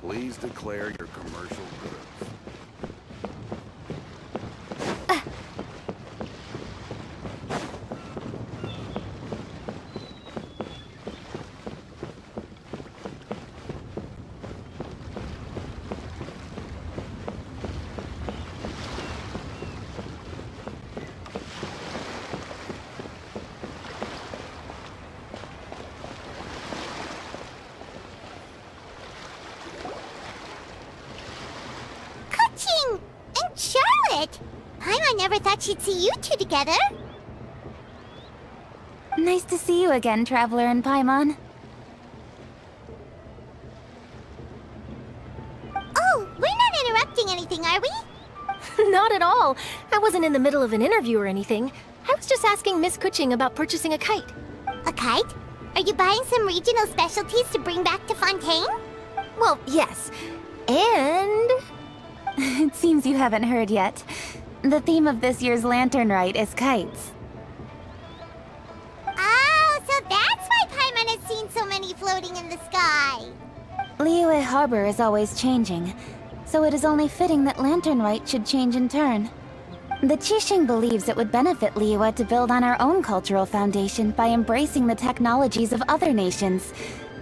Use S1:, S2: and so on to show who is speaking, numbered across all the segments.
S1: Please declare your commercial goods.
S2: And Charlotte! I never thought she'd see you two together.
S3: Nice to see you again, Traveler and Paimon.
S2: Oh, we're not interrupting anything, are we?
S4: Not at all. I wasn't in the middle of an interview or anything. I was just asking Miss Kuching about purchasing a kite.
S2: A kite? Are you buying some regional specialties to bring back to Fontaine?
S4: Well, yes. And...
S3: It seems you haven't heard yet. The theme of this year's Lantern Rite is kites.
S2: Oh, so that's why Paimon has seen so many floating in the sky.
S3: Liyue Harbor is always changing, so it is only fitting that Lantern Rite should change in turn. The Qixing believes it would benefit Liyue to build on our own cultural foundation by embracing the technologies of other nations.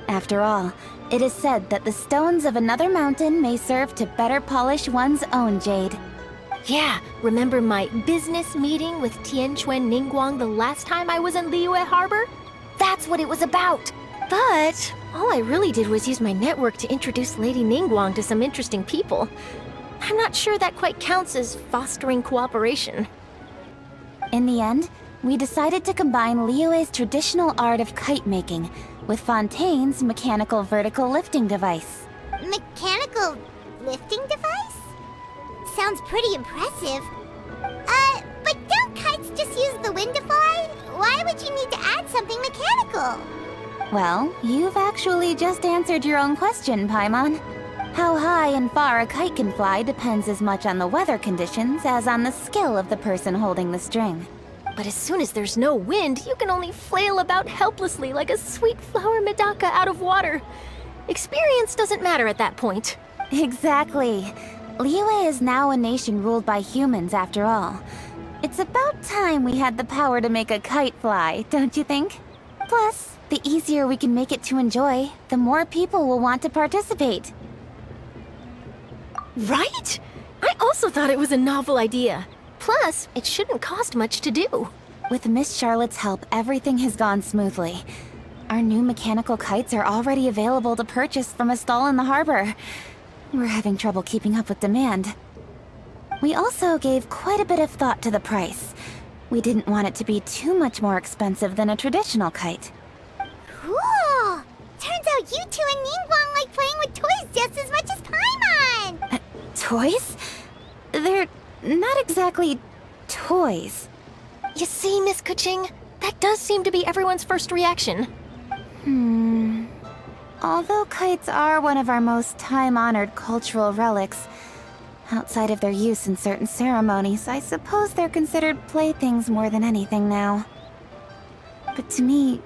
S3: After all, it is said that the stones of another mountain may serve to better polish one's own jade.
S4: yeah, remember my business meeting with Tianquan Ningguang the last time I was in Liyue Harbor? That's what it was about. But all I really did was use my network to introduce Lady Ningguang to some interesting people. I'm not sure that quite counts as fostering cooperation.
S3: In the end, we decided to combine Liyue's traditional art of kite making with Fontaine's mechanical vertical lifting device.
S2: Mechanical lifting device? Sounds pretty impressive. But don't kites just use the wind to fly? Why would you need to add something mechanical?
S3: Well, you've actually just answered your own question, Paimon. How high and far a kite can fly depends as much on the weather conditions as on the skill of the person holding the string.
S4: But as soon as there's no wind, you can only flail about helplessly like a sweet flower medaka out of water. Experience doesn't matter at that point.
S3: Exactly. Liyue is now a nation ruled by humans, after all. It's about time we had the power to make a kite fly, don't you think? Plus, the easier we can make it to enjoy, the more people will want to participate.
S4: Right? I also thought it was a novel idea. Plus, it shouldn't cost much to do.
S3: With Miss Charlotte's help, everything has gone smoothly. Our new mechanical kites are already available to purchase from a stall in the harbor. We're having trouble keeping up with demand. We also gave quite a bit of thought to the price. We didn't want it to be too much more expensive than a traditional kite.
S2: Cool! Turns out you two and Ningguang like playing with toys just as much as Paimon!
S3: Toys? They're not exactly toys.
S4: You see, Miss Kuching, that does seem to be everyone's first reaction.
S3: Although kites are one of our most time-honored cultural relics, outside of their use in certain ceremonies, I suppose they're considered playthings more than anything now. But to me,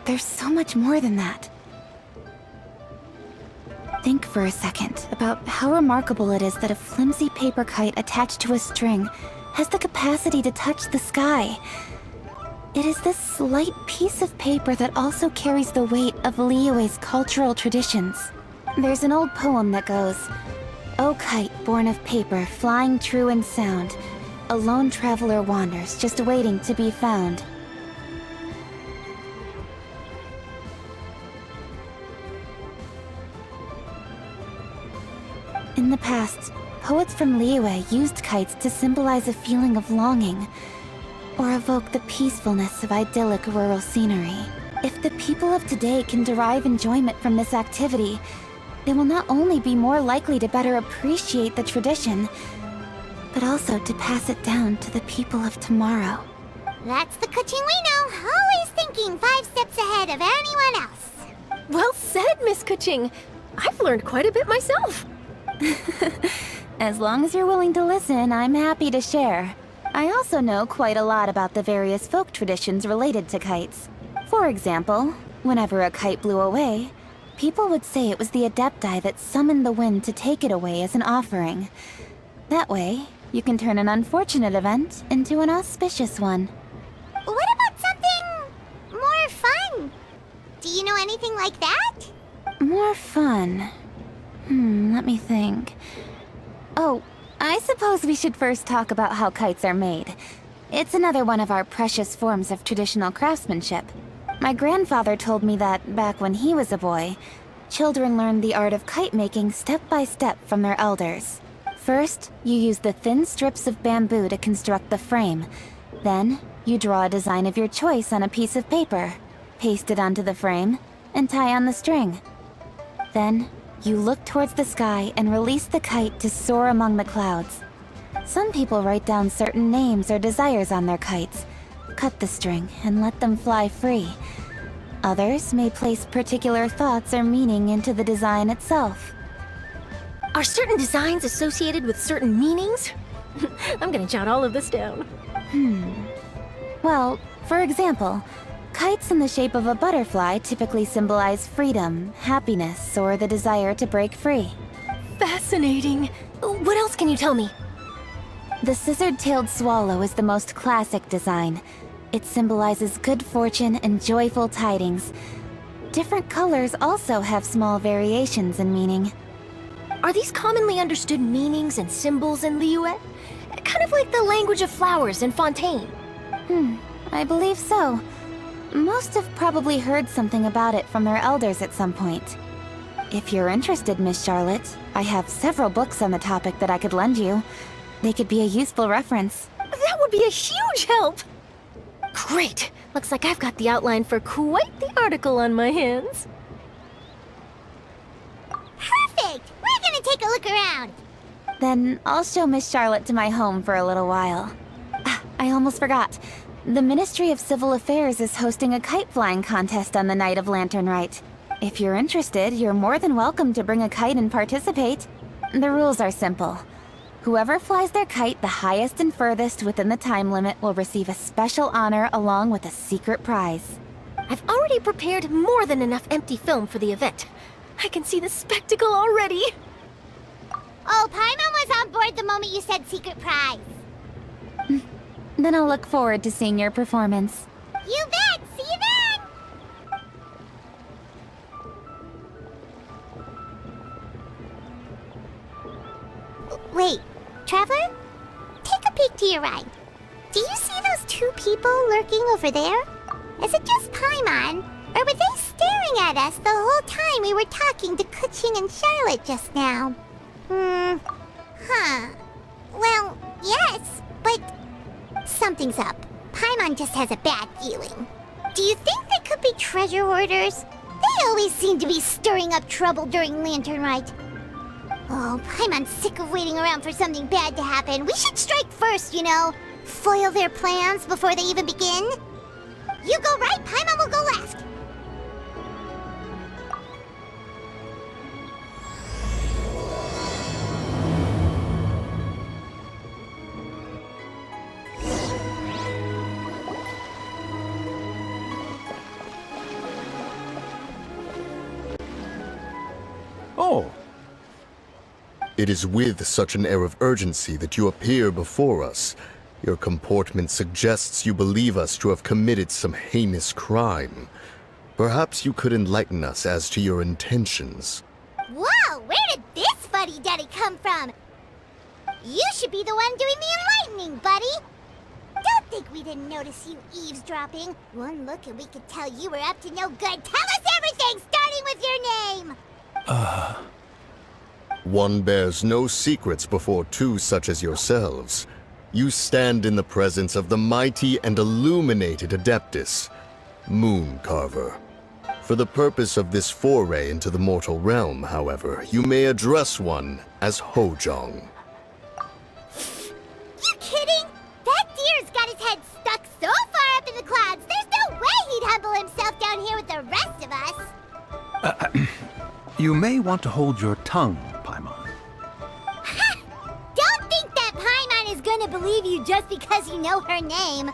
S3: there's so much more than that. Think for a second about how remarkable it is that a flimsy paper kite attached to a string has the capacity to touch the sky. It is this slight piece of paper that also carries the weight of Liyue's cultural traditions. There's an old poem that goes, "O kite born of paper, flying true in sound, a lone traveler wanders, just waiting to be found." In the past, poets from Liyue used kites to symbolize a feeling of longing, or evoke the peacefulness of idyllic rural scenery. If the people of today can derive enjoyment from this activity, they will not only be more likely to better appreciate the tradition, but also to pass it down to the people of tomorrow.
S2: That's the Kuching we know, always thinking 5 steps ahead of anyone else.
S4: Well said, Miss Kuching. I've learned quite a bit myself.
S3: As long as you're willing to listen, I'm happy to share. I also know quite a lot about the various folk traditions related to kites. For example, whenever a kite blew away, people would say it was the Adepti that summoned the wind to take it away as an offering. That way, you can turn an unfortunate event into an auspicious one.
S2: What about something more fun? Do you know anything like that?
S3: More fun. Let me think. Oh, I suppose we should first talk about how kites are made. It's another one of our precious forms of traditional craftsmanship. My grandfather told me that, back when he was a boy, children learned the art of kite making step by step from their elders. First, you use the thin strips of bamboo to construct the frame. Then, you draw a design of your choice on a piece of paper, paste it onto the frame, and tie on the string. Then, you look towards the sky and release the kite to soar among the clouds. Some people write down certain names or desires on their kites, cut the string, and let them fly free. Others may place particular thoughts or meaning into the design itself.
S4: Are certain designs associated with certain meanings? I'm gonna jot all of this down.
S3: Well, for example, kites in the shape of a butterfly typically symbolize freedom, happiness, or the desire to break free.
S4: Fascinating. What else can you tell me?
S3: The scissored-tailed swallow is the most classic design. It symbolizes good fortune and joyful tidings. Different colors also have small variations in meaning.
S4: Are these commonly understood meanings and symbols in Liyue? Kind of like the language of flowers in Fontaine.
S3: I believe so. Most have probably heard something about it from their elders at some point. If you're interested, Miss Charlotte, I have several books on the topic that I could lend you. They could be a useful reference.
S4: That would be a huge help! Great! Looks like I've got the outline for quite the article on my hands.
S2: Perfect! We're gonna take a look around.
S3: Then I'll show Miss Charlotte to my home for a little while. I almost forgot. The Ministry of Civil Affairs is hosting a kite flying contest on the night of Lantern Rite. If you're interested, you're more than welcome to bring a kite and participate. The rules are simple. Whoever flies their kite the highest and furthest within the time limit will receive a special honor along with a secret prize.
S4: I've already prepared more than enough empty film for the event. I can see the spectacle already.
S2: Oh, Paimon was on board the moment you said secret prize.
S3: Then I'll look forward to seeing your performance.
S2: You bet! See you then! Wait, Traveler? Take a peek to your right. Do you see those 2 people lurking over there? Is it just Paimon? Or were they staring at us the whole time we were talking to Kuching and Charlotte just now? Well, yes, but something's up. Paimon just has a bad feeling. Do you think they could be treasure hoarders? They always seem to be stirring up trouble during Lantern Rite. Oh, Paimon's sick of waiting around for something bad to happen. We should strike first, you know. Foil their plans before they even begin. You go right, Paimon will go left.
S1: Oh,
S5: It is with such an air of urgency that you appear before us. Your comportment suggests you believe us to have committed some heinous crime. Perhaps you could enlighten us as to your intentions.
S2: Whoa, where did this fuddy-duddy come from? You should be the one doing the enlightening, buddy. Don't think we didn't notice you eavesdropping. One look and we could tell you were up to no good. Tell us everything, starting with your name.
S5: One bears no secrets before 2 such as yourselves. You stand in the presence of the mighty and illuminated Adeptus, Moon Carver. For the purpose of this foray into the mortal realm, however, you may address one as Hojong.
S2: back down here with the rest of us.
S6: You may want to hold your tongue, Paimon.
S2: Ha! Don't think that Paimon is gonna believe you just because you know her name.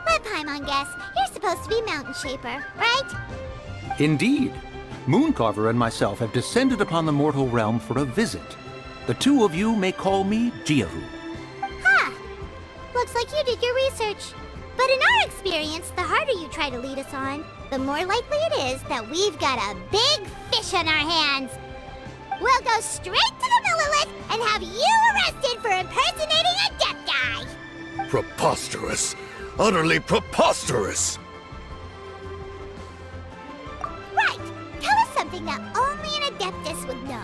S2: Let Paimon guess. You're supposed to be Mountain Shaper, right?
S6: Indeed. Mooncarver and myself have descended upon the mortal realm for a visit. The two of you may call me Jiahu.
S2: Huh. Looks like you did your research. But in our experience, the harder you try to lead us on, the more likely it is that we've got a big fish on our hands. We'll go straight to the Millilith and have you arrested for impersonating a deaf guy.
S5: Preposterous! Utterly preposterous!
S2: Right. Tell us something that only an Adeptus would know.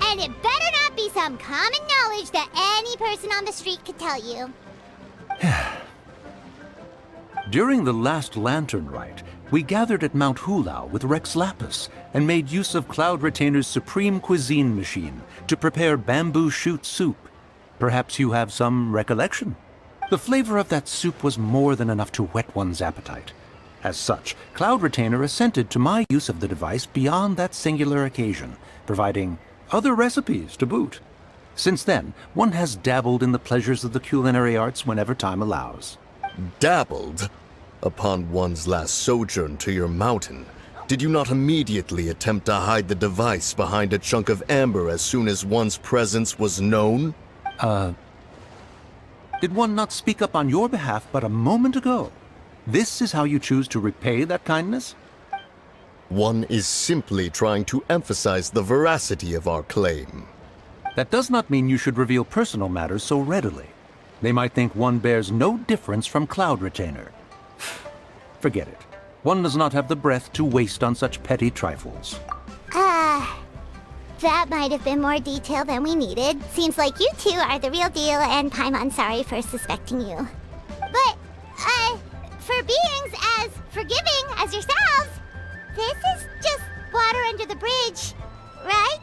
S2: And it better not be some common knowledge that any person on the street could tell you.
S6: During the last Lantern Rite, we gathered at Mount Hulao with Rex Lapis and made use of Cloud Retainer's supreme cuisine machine to prepare bamboo shoot soup. Perhaps you have some recollection? The flavor of that soup was more than enough to whet one's appetite. As such, Cloud Retainer assented to my use of the device beyond that singular occasion, providing other recipes to boot. Since then, one has dabbled in the pleasures of the culinary arts whenever time allows.
S5: Dabbled? Upon one's last sojourn to your mountain, did you not immediately attempt to hide the device behind a chunk of amber as soon as one's presence was known?
S6: Did one not speak up on your behalf but a moment ago? This is how you choose to repay that kindness?
S5: One is simply trying to emphasize the veracity of our claim.
S6: That does not mean you should reveal personal matters so readily. They might think one bears no difference from Cloud Retainer. Forget it. One does not have the breath to waste on such petty trifles.
S2: That might have been more detail than we needed. Seems like you two are the real deal, and Paimon sorry for suspecting you. But, for beings as forgiving as yourselves, this is just water under the bridge, right?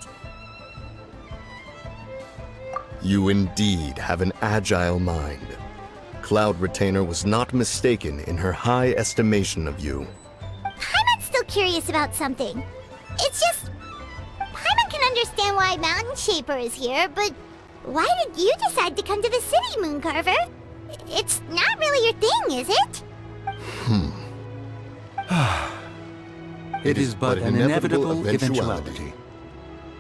S5: You indeed have an agile mind. Cloud Retainer was not mistaken in her high estimation of you.
S2: Paimon's still curious about something. It's just... Paimon can understand why Mountain Shaper is here, but why did you decide to come to the city, Mooncarver? It's not really your thing, is it?
S6: It is but an inevitable eventuality.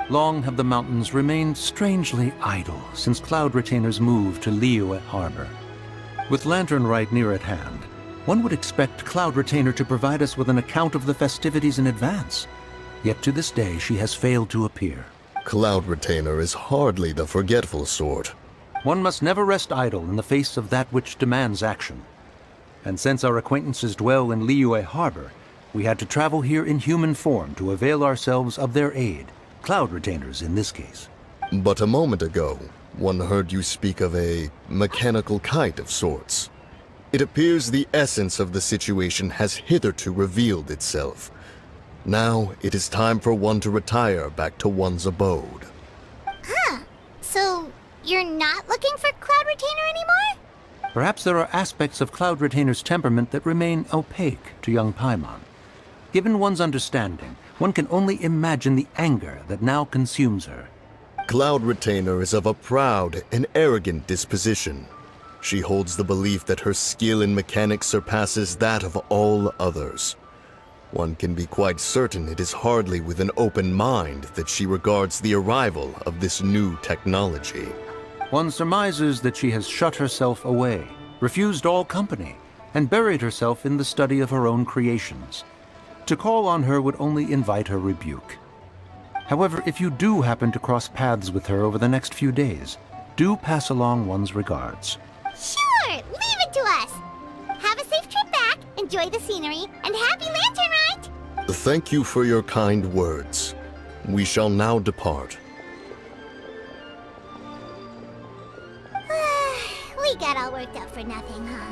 S6: Long have the mountains remained strangely idle since Cloud Retainer's move to Liyue Harbor. With Lantern Rite near at hand, one would expect Cloud Retainer to provide us with an account of the festivities in advance. Yet to this day, she has failed to appear.
S5: Cloud Retainer is hardly the forgetful sort.
S6: One must never rest idle in the face of that which demands action. And since our acquaintances dwell in Liyue Harbor, we had to travel here in human form to avail ourselves of their aid, Cloud Retainers in this case.
S5: But a moment ago, one heard you speak of a mechanical kite of sorts. It appears the essence of the situation has hitherto revealed itself. Now it is time for one to retire back to one's abode.
S2: Huh. So, you're not looking for Cloud Retainer anymore?
S6: Perhaps there are aspects of Cloud Retainer's temperament that remain opaque to young Paimon. Given one's understanding, one can only imagine the anger that now consumes her.
S5: Cloud Retainer is of a proud and arrogant disposition. She holds the belief that her skill in mechanics surpasses that of all others. One can be quite certain it is hardly with an open mind that she regards the arrival of this new technology.
S6: One surmises that she has shut herself away, refused all company, and buried herself in the study of her own creations. To call on her would only invite her rebuke. However, if you do happen to cross paths with her over the next few days, do pass along one's regards.
S2: Sure! Leave it to us! Have a safe trip back, enjoy the scenery, and happy Lantern Rite!
S5: Thank you for your kind words. We shall now depart.
S2: We got all worked up for nothing, huh?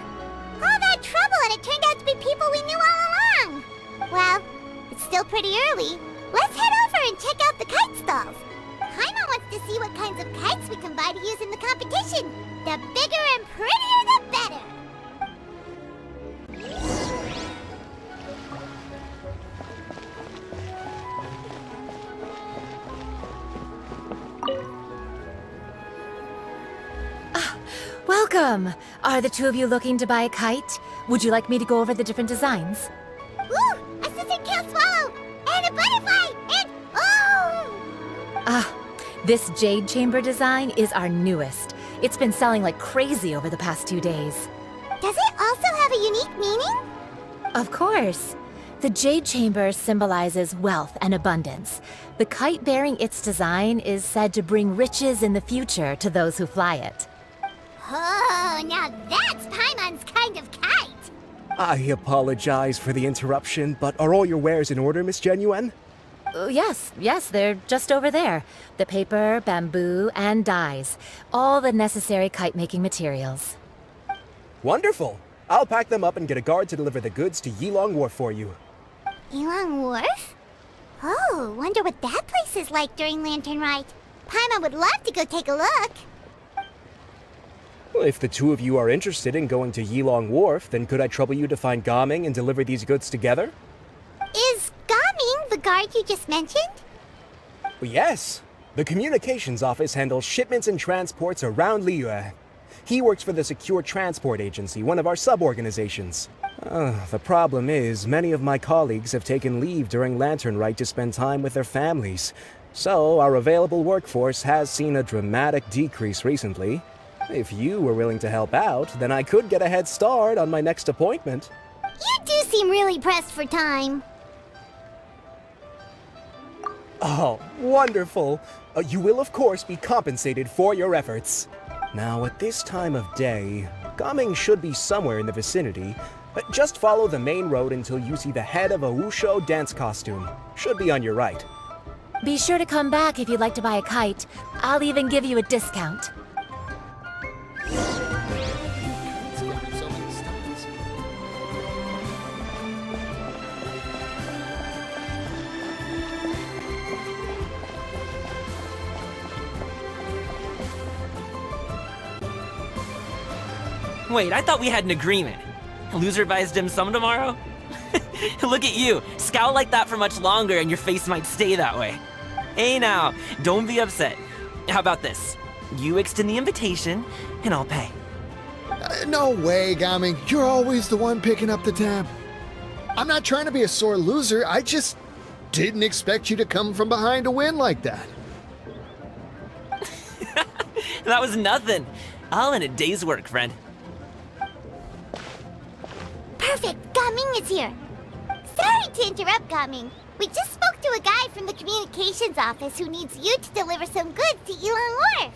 S2: All that trouble and it turned out to be people we knew all along! Well, it's still pretty early. Let's head over and check out the kite stalls. Paimon wants to see what kinds of kites we can buy to use in the competition. The bigger and prettier, the better.
S4: Welcome! Are the two of you looking to buy a kite? Would you like me to go over the different designs?
S2: Ooh, assistant can't swallow! And a butterfly! And oh!
S4: This jade chamber design is our newest. It's been selling like crazy over the past 2 days.
S2: Does it also have a unique meaning?
S4: Of course. The jade chamber symbolizes wealth and abundance. The kite bearing its design is said to bring riches in the future to those who fly it.
S2: Oh, now that's Paimon's kind of kite!
S7: I apologize for the interruption, but are all your wares in order, Miss Genuine?
S4: Yes, they're just over there. The paper, bamboo, and dyes. All the necessary kite-making materials.
S7: Wonderful! I'll pack them up and get a guard to deliver the goods to Yilong Wharf for you.
S2: Yilong Wharf? Oh, wonder what that place is like during Lantern Rite. Paimon would love to go take a look.
S7: Well, if the two of you are interested in going to Yilong Wharf, then could I trouble you to find Gaming and deliver these goods together?
S2: Is Gaming the guard you just mentioned?
S7: Well, yes. The communications office handles shipments and transports around Liyue. He works for the Secure Transport Agency, one of our sub-organizations. The problem is, many of my colleagues have taken leave during Lantern Rite to spend time with their families. So, our available workforce has seen a dramatic decrease recently. If you were willing to help out, then I could get a head start on my next appointment.
S2: You do seem really pressed for time.
S7: Oh, wonderful! You will, of course, be compensated for your efforts. Now, at this time of day, Gaming should be somewhere in the vicinity. Just follow the main road until you see the head of a Wushu dance costume. Should be on your right.
S4: Be sure to come back if you'd like to buy a kite. I'll even give you a discount.
S8: Wait, I thought we had an agreement. Loser buys dim sum tomorrow? Look at you, scowl like that for much longer and your face might stay that way. Hey now, don't be upset. How about this? You extend the invitation, and I'll pay.
S9: No way, Gaming. You're always the one picking up the tab. I'm not trying to be a sore loser. I just didn't expect you to come from behind to win like that.
S8: That was nothing. All in a day's work, friend.
S2: Perfect, Gaming is here. Sorry to interrupt, Gaming. We just spoke to a guy from the communications office who needs you to deliver some goods to Yilong Wharf.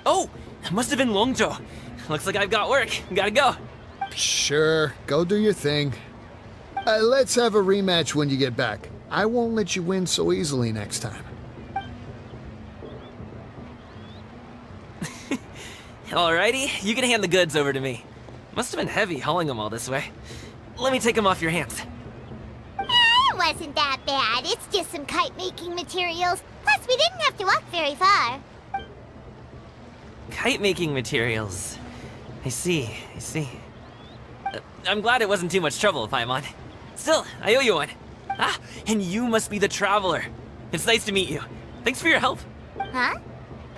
S8: Oh, that must have been Longzhou. Looks like I've got work. Gotta go.
S9: Sure, go do your thing. Let's have a rematch when you get back. I won't let you win so easily next time.
S8: Alrighty, you can hand the goods over to me. Must have been heavy hauling them all this way. Let me take them off your hands.
S2: It wasn't that bad. It's just some kite-making materials. Plus, we didn't have to walk very far.
S8: Kite-making materials. I see. I'm glad it wasn't too much trouble, Paimon. Still, I owe you one. Ah, and you must be the traveler. It's nice to meet you. Thanks for your help.
S2: Huh?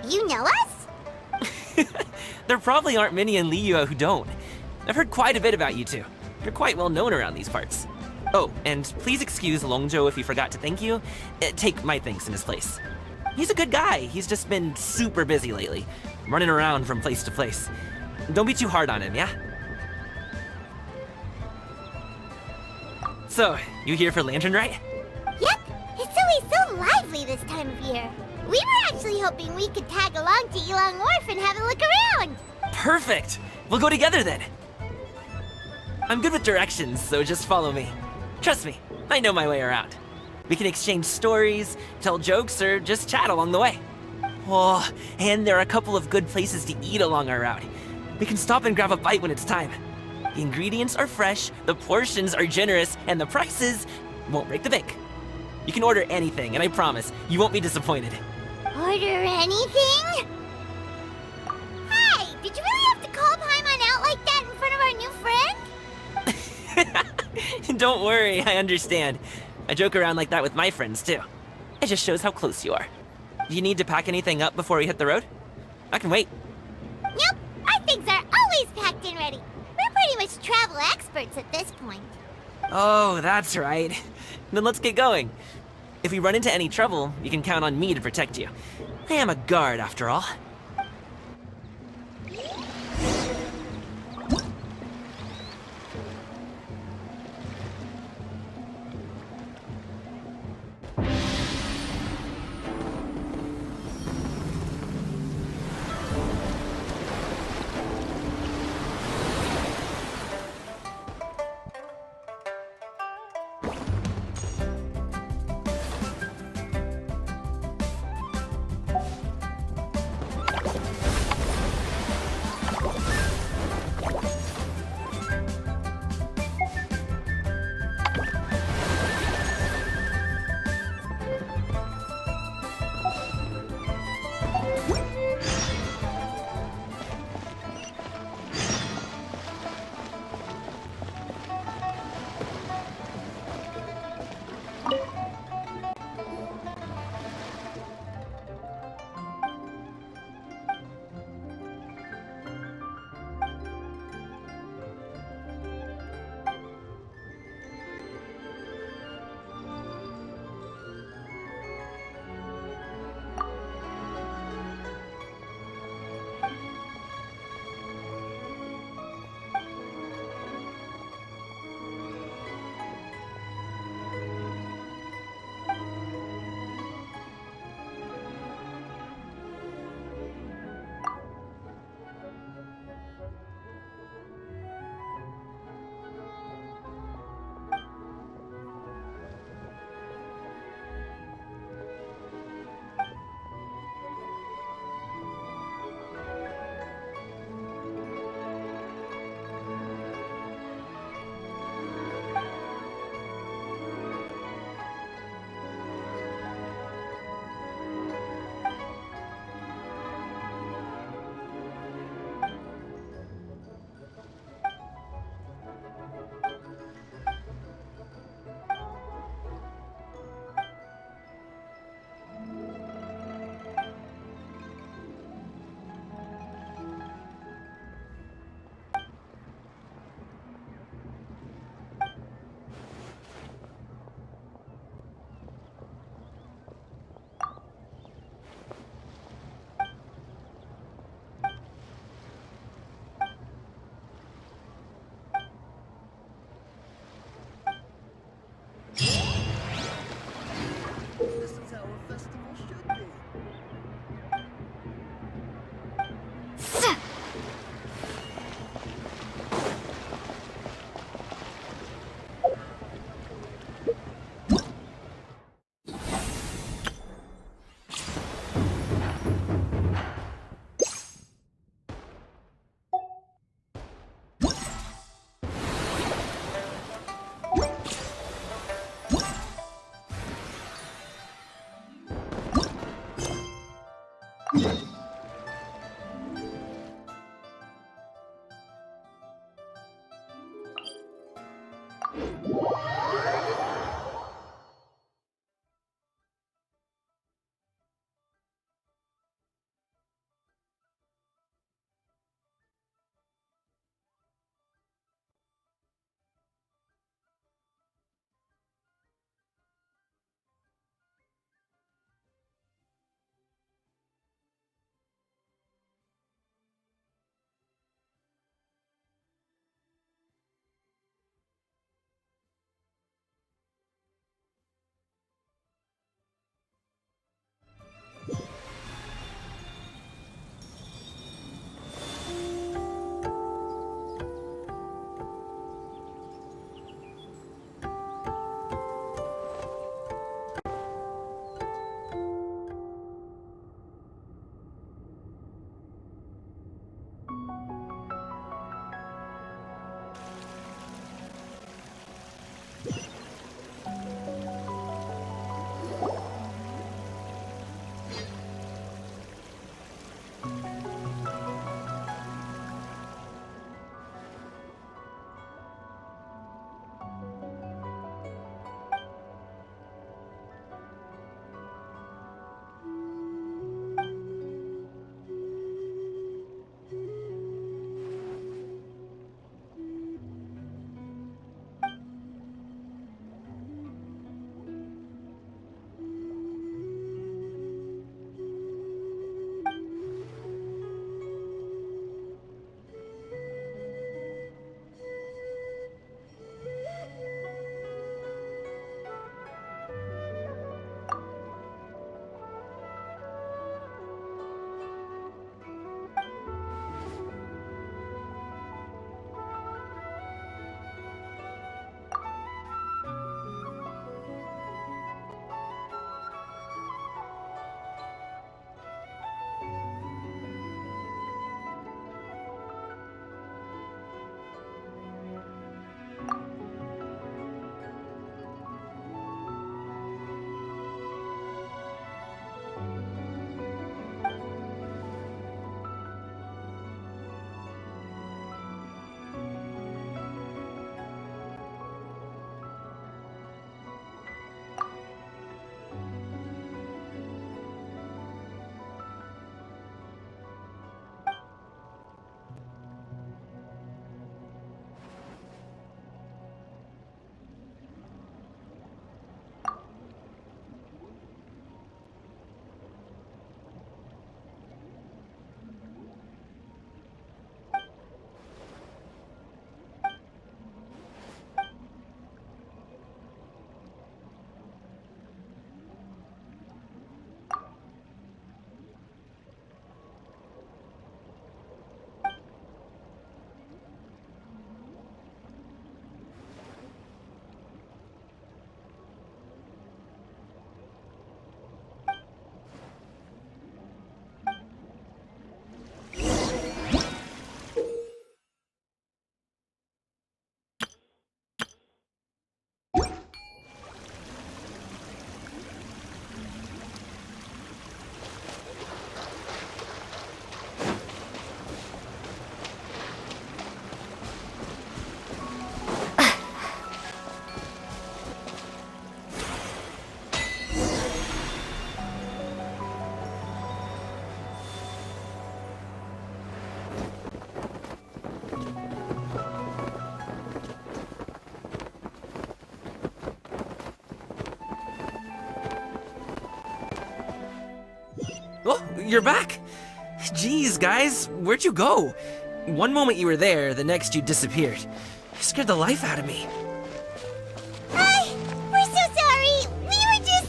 S2: You know us?
S8: There probably aren't many in Liyue who don't. I've heard quite a bit about you two. You're quite well known around these parts. Oh, and please excuse Longzhou if he forgot to thank you. Take my thanks in his place. He's a good guy. He's just been super busy lately, running around from place to place. Don't be too hard on him, yeah? So, you here for Lantern Rite?
S2: Yep. It's always so lively this time of year. We were actually hoping we could tag along to Yilong Wharf and have a look around.
S8: Perfect! We'll go together then. I'm good with directions, so just follow me. Trust me, I know my way around. We can exchange stories, tell jokes, or just chat along the way. Oh, and there are a couple of good places to eat along our route. We can stop and grab a bite when it's time. The ingredients are fresh, the portions are generous, and the prices won't break the bank. You can order anything, and I promise, you won't be disappointed.
S2: Order anything? Hey, did you really have to call Paimon out like that in front of our new friend?
S8: Don't worry, I understand. I joke around like that with my friends, too. It just shows how close you are. Do you need to pack anything up before we hit the road? I can wait.
S2: Nope, our things are always already. We're pretty much travel experts at this point.
S8: Oh, that's right. Then let's get going. If we run into any trouble, you can count on me to protect you. I am a guard, after all. Oh, you're back! Jeez, guys, where'd you go? One moment you were there, the next you disappeared. You scared the life out of me.
S2: We're so sorry. We were just,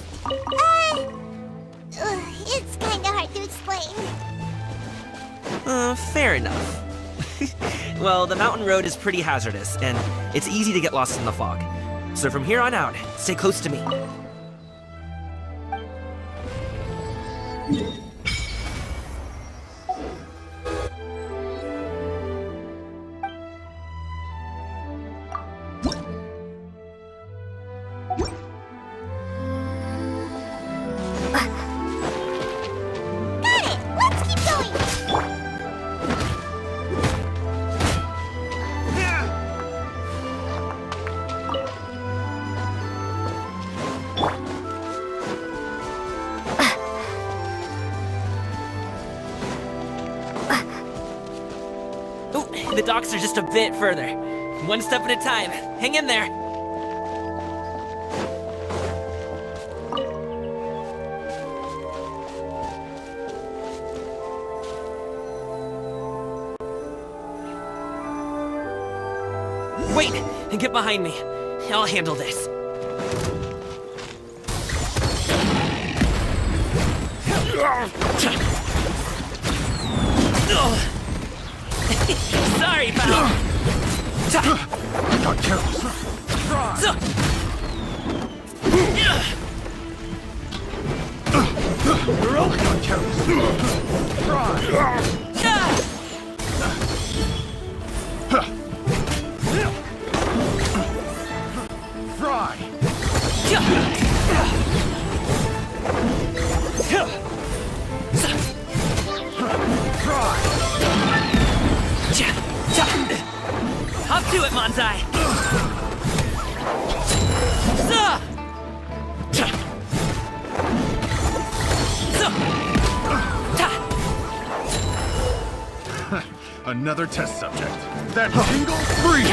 S2: it's kinda hard to explain.
S8: Fair enough. Well, the mountain road is pretty hazardous, and it's easy to get lost in the fog. So from here on out, stay close to me.
S2: Got it! Let's keep going!
S8: Ooh, the docks are just a bit further. One step at a time. Hang in there. Wait! Get behind me. I'll handle this. Sorry, pal.
S1: Got careless. Got Fry.
S8: Hop to it, Manzai!
S1: Another test subject. That tingle free.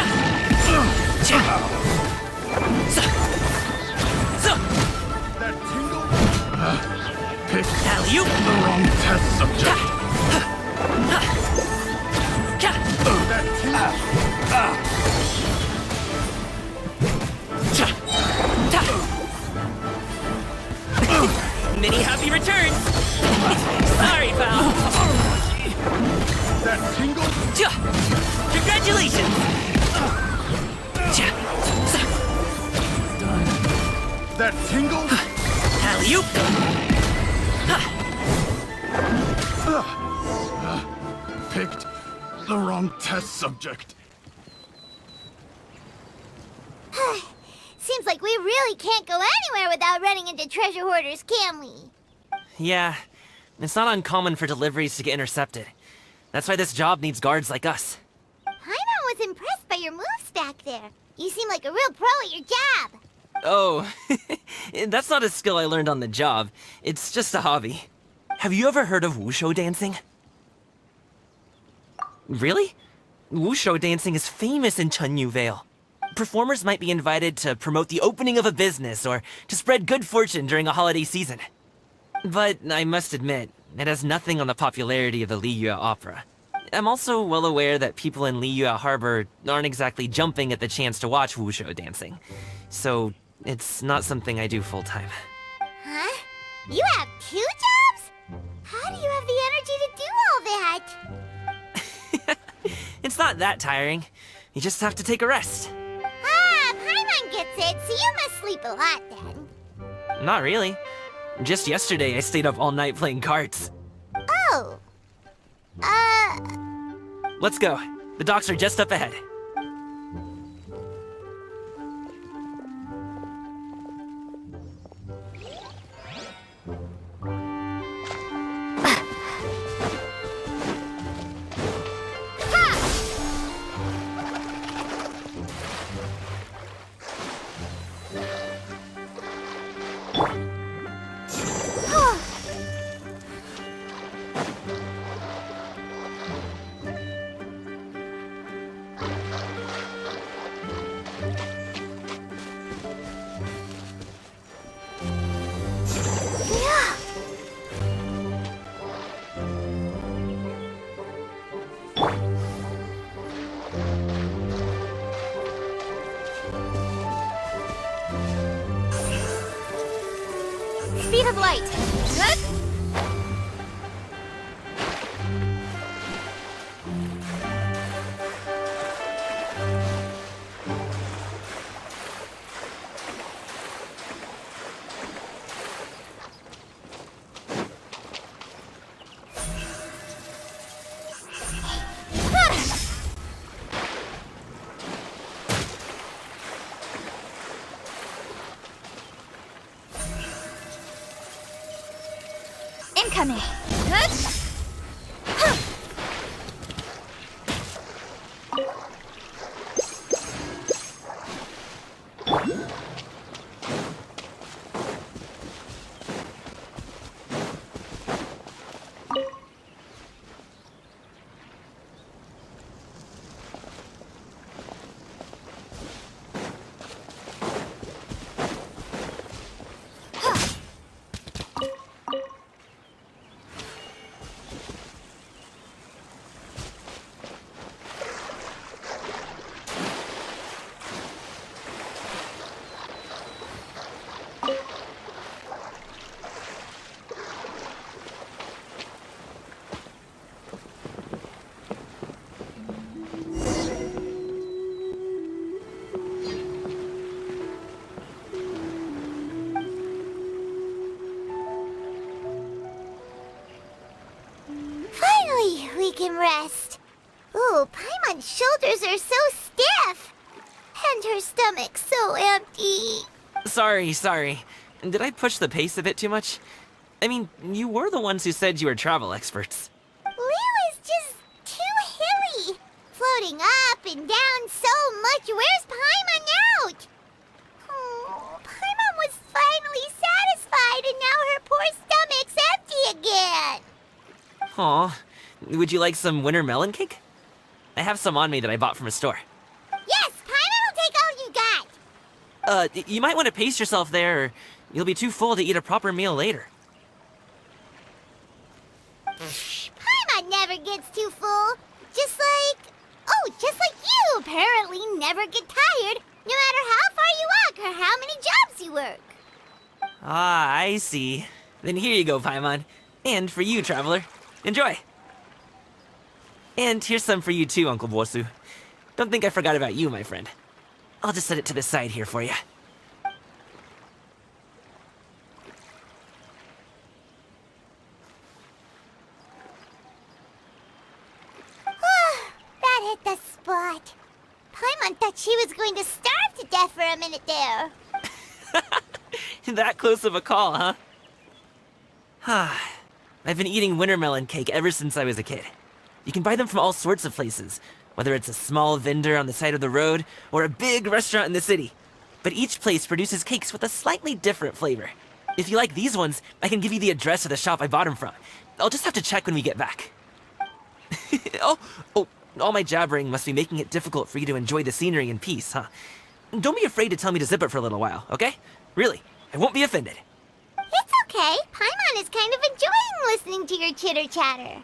S1: That tingle. Pick
S8: Alley-oop.
S1: the wrong test subject. That tingle.
S8: Many happy returns! Sorry, pal!
S1: That tingle.
S8: Congratulations!
S1: That tingle.
S8: Alley-oop!
S1: Picked the wrong test subject.
S2: Seems like we really can't go anywhere without running into treasure hoarders, can we?
S8: Yeah, it's not uncommon for deliveries to get intercepted. That's why this job needs guards like us.
S2: Paimon was impressed by your moves back there. You seem like a real pro at your job.
S8: Oh, that's not a skill I learned on the job. It's just a hobby. Have you ever heard of wushu dancing? Really? Wushu dancing is famous in Chunyu Vale. Performers might be invited to promote the opening of a business or to spread good fortune during a holiday season. But I must admit, it has nothing on the popularity of the Liyue Opera. I'm also well aware that people in Liyue Harbor aren't exactly jumping at the chance to watch wushu dancing. So, it's not something I do full-time.
S2: Huh? You have 2 jobs? How do you have the energy to do all that?
S8: It's not that tiring. You just have to take a rest.
S2: Paimon gets it, so you must sleep a lot then.
S8: Not really. Just yesterday, I stayed up all night playing cards.
S2: Oh.
S8: Let's go. The docks are just up ahead.
S4: of light. Good.
S3: Incoming.
S4: Good.
S2: Finally, we can rest. Ooh, Paimon's shoulders are so stiff. And her stomach so empty.
S8: Sorry. Did I push the pace a bit too much? I mean, you were the ones who said you were travel experts.
S2: Liu is just too hilly. Floating up and down so much. Where's Paimon out? Oh, Paimon was finally satisfied and now her poor stomach's empty again.
S8: Aw, would you like some winter melon cake? I have some on me that I bought from a store.
S2: Yes, Paimon will take all you got.
S8: You might want to pace yourself there, or you'll be too full to eat a proper meal later.
S2: Paimon never gets too full. Just like you apparently never get tired, no matter how far you walk or how many jobs you work.
S8: Ah, I see. Then here you go, Paimon. And for you, traveler. Enjoy. And here's some for you too, Uncle Bosu. Don't think I forgot about you, my friend. I'll just set it to the side here for you.
S2: That hit the spot. Paimon thought she was going to starve to death for a minute there.
S8: That close of a call, huh? I've been eating winter melon cake ever since I was a kid. You can buy them from all sorts of places, whether it's a small vendor on the side of the road or a big restaurant in the city. But each place produces cakes with a slightly different flavor. If you like these ones, I can give you the address of the shop I bought them from. I'll just have to check when we get back. Oh, all my jabbering must be making it difficult for you to enjoy the scenery in peace, huh? Don't be afraid to tell me to zip it for a little while, okay? Really, I won't be offended.
S2: It's okay. Paimon is kind of enjoying listening to your chitter-chatter.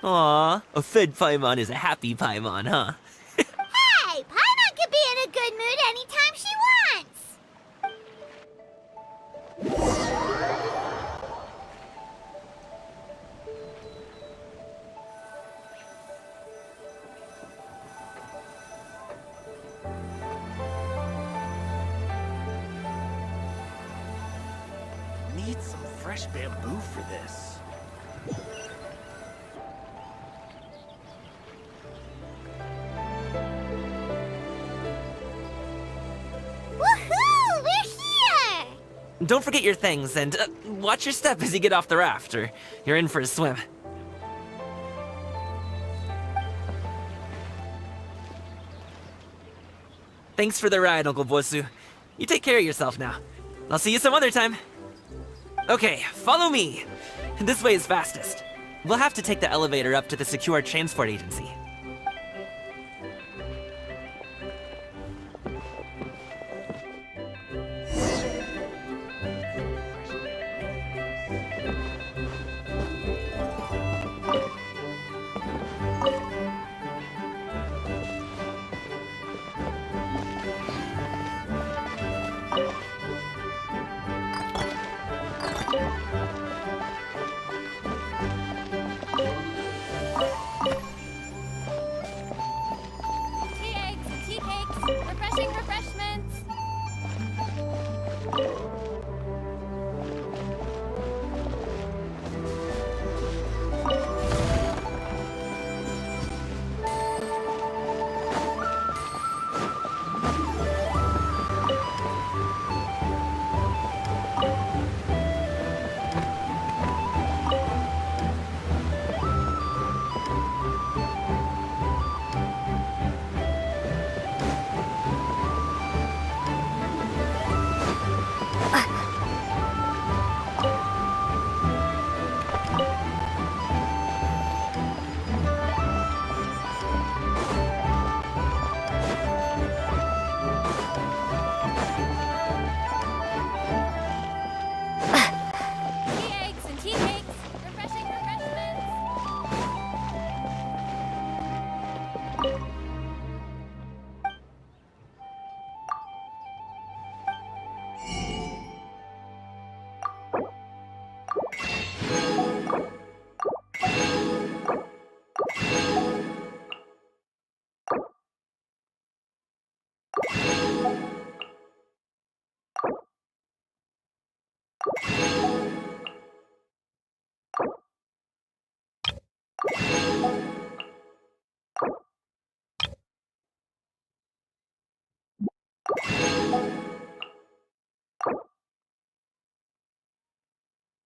S8: Aw, a fed Paimon is a happy Paimon, huh?
S2: Hey, Paimon can be in a good mood anytime she wants.
S10: Need some fresh bamboo for this.
S2: Woohoo! We're here!
S8: Don't forget your things, and watch your step as you get off the raft, or you're in for a swim. Thanks for the ride, Uncle Bosu. You take care of yourself now. I'll see you some other time. Okay, follow me. This way is fastest. We'll have to take the elevator up to the secure transport agency.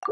S2: Need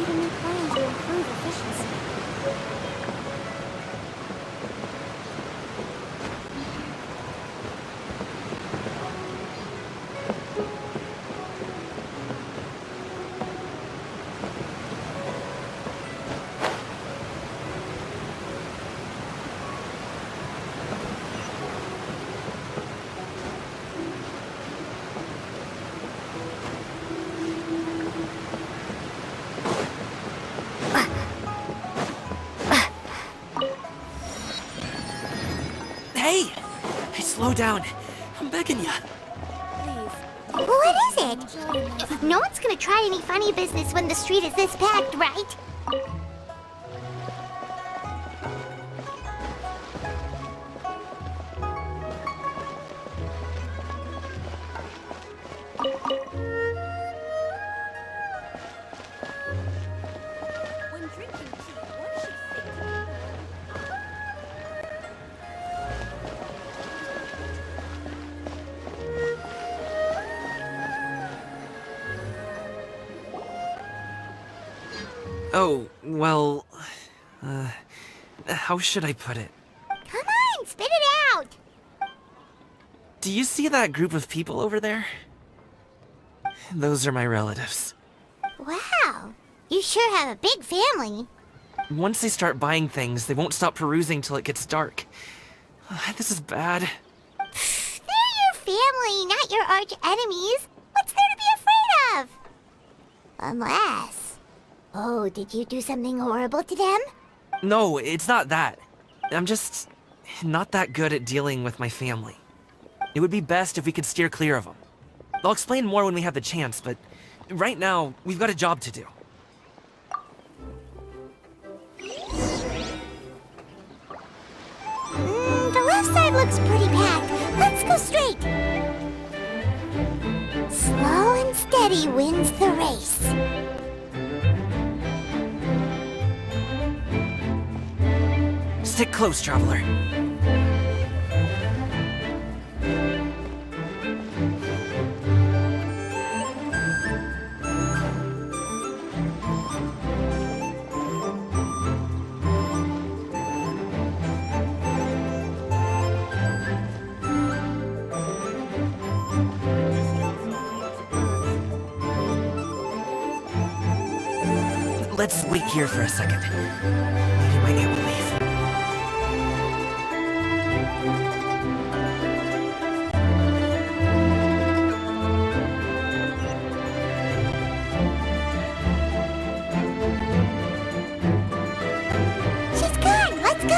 S2: a new plan to improve efficiency.
S8: Hey! Hey, slow down. I'm begging ya.
S2: What is it? No one's gonna try any funny business when the street is this packed, right?
S8: Oh, well... how should I put it?
S2: Come on, spit it out!
S8: Do you see that group of people over there? Those are my relatives.
S2: Wow, you sure have a big family.
S8: Once they start buying things, they won't stop perusing till it gets dark. This is bad.
S2: They're your family, not your arch enemies. What's there to be afraid of? Unless... Oh, did you do something horrible to them?
S8: No, it's not that. I'm just not that good at dealing with my family. It would be best if we could steer clear of them. I'll explain more when we have the chance, but right now, we've got a job to do.
S2: The left side looks pretty packed. Let's go straight. Slow and steady wins the race.
S8: Stick close, traveler. Let's wait here for a second. Maybe my aunt will leave.
S2: She's gone. Let's go.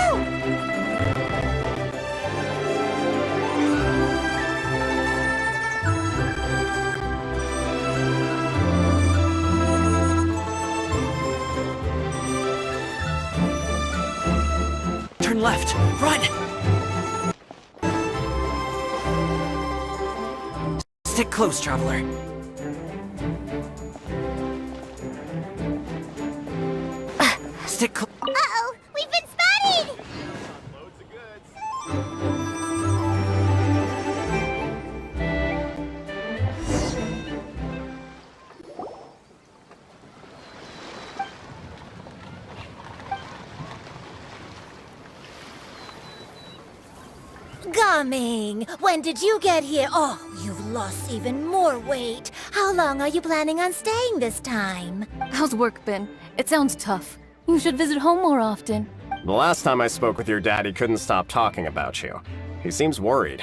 S8: Aloft, run! Stick close, Traveler. Stick close.
S2: Uh-oh, we've been spotted!
S11: Gaming, when did you get here? Oh, you've lost even more weight. How long are you planning on staying this time?
S12: How's work been? It sounds tough. You should visit home more often.
S13: The last time I spoke with your dad, he couldn't stop talking about you. He seems worried.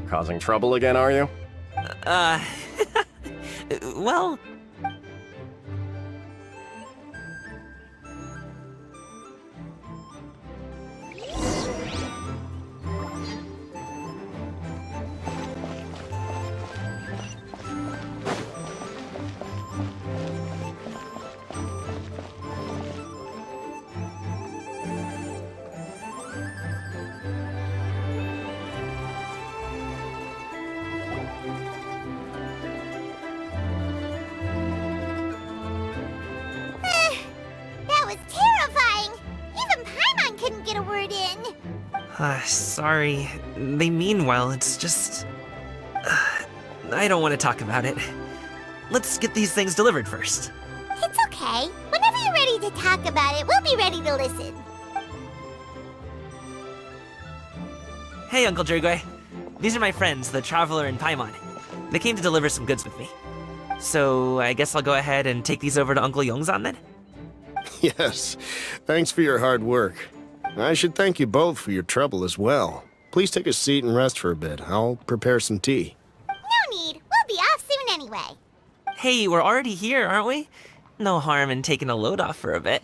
S13: Causing trouble again, are you?
S8: Well...
S2: That was terrifying! Even Paimon couldn't get a word in!
S8: Sorry. They mean well, it's just... I don't want to talk about it. Let's get these things delivered first.
S2: It's okay. Whenever you're ready to talk about it, we'll be ready to listen.
S8: Hey, Uncle Jirgwe. These are my friends, the Traveler and Paimon. They came to deliver some goods with me. So, I guess I'll go ahead and take these over to Uncle Yongzan then?
S10: Yes. Thanks for your hard work. I should thank you both for your trouble as well. Please take a seat and rest for a bit. I'll prepare some tea.
S2: No need. We'll be off soon anyway.
S8: Hey, we're already here, aren't we? No harm in taking a load off for a bit.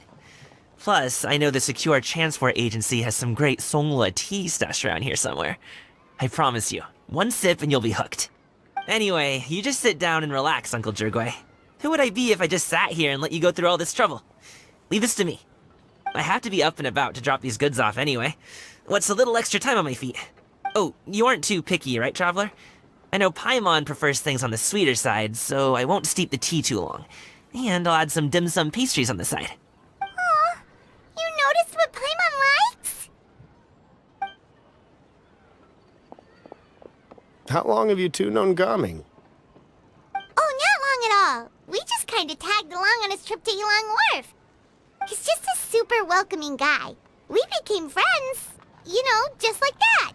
S8: Plus, I know the Secure Transport Agency has some great Songhua tea stashed around here somewhere. I promise you, one sip and you'll be hooked. Anyway, you just sit down and relax, Uncle Jirgwe. Who would I be if I just sat here and let you go through all this trouble? Leave this to me. I have to be up and about to drop these goods off anyway. What's a little extra time on my feet? Oh, you aren't too picky, right, Traveler? I know Paimon prefers things on the sweeter side, so I won't steep the tea too long. And I'll add some dim sum pastries on the side.
S2: Aw, you noticed what Paimon likes?
S10: How long have you two known Gaming?
S2: Oh, not long at all. We just kinda tagged along on his trip to Ylang Wharf. He's just a super welcoming guy. We became friends. You know, just like that.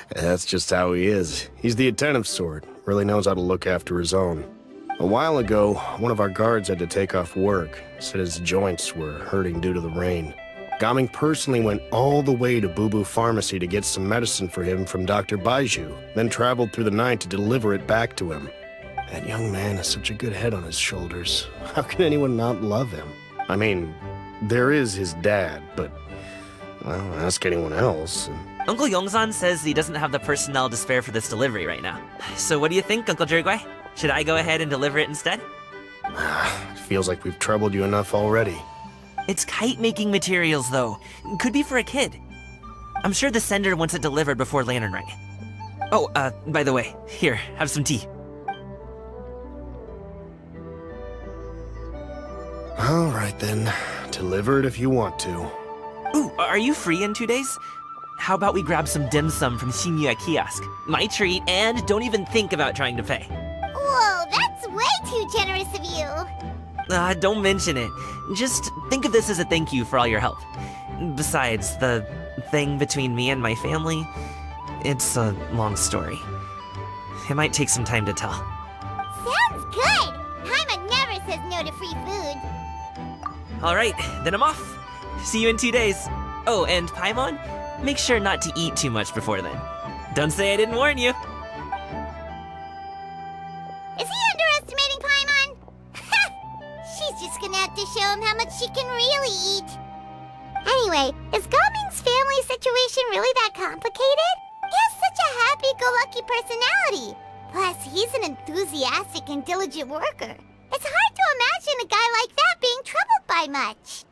S10: That's just how he is. He's the attentive sort. Really knows how to look after his own. A while ago, one of our guards had to take off work. Said his joints were hurting due to the rain. Gaming personally went all the way to Boo Boo Pharmacy to get some medicine for him from Dr. Baiju, then traveled through the night to deliver it back to him. That young man has such a good head on his shoulders. How can anyone not love him? I mean, there is his dad, but, well, ask anyone else.
S8: Uncle Yongzan says he doesn't have the personnel to spare for this delivery right now. So what do you think, Uncle Jirgwe? Should I go ahead and deliver it instead?
S10: Feels like we've troubled you enough already.
S8: It's kite-making materials, though. Could be for a kid. I'm sure the sender wants it delivered before Lantern Rite. Oh, by the way, here, have some tea.
S10: All right then, deliver it if you want to.
S8: Ooh, are you free in 2 days? How about we grab some dim sum from Shinya Kiosk? My treat, and don't even think about trying to pay.
S2: Whoa, that's way too generous of you.
S8: Don't mention it. Just think of this as a thank you for all your help. Besides, the thing between me and my family, it's a long story. It might take some time to tell.
S2: Sounds good. Paimon never says no to free food.
S8: Alright, then I'm off. See you in 2 days. Oh, and Paimon, make sure not to eat too much before then. Don't say I didn't warn you.
S2: Is he underestimating Paimon? She's just gonna have to show him how much she can really eat. Anyway, is Gaming's family situation really that complicated? He has such a happy-go-lucky personality. Plus, he's an enthusiastic and diligent worker. It's hard to imagine a guy like that being troubled by much.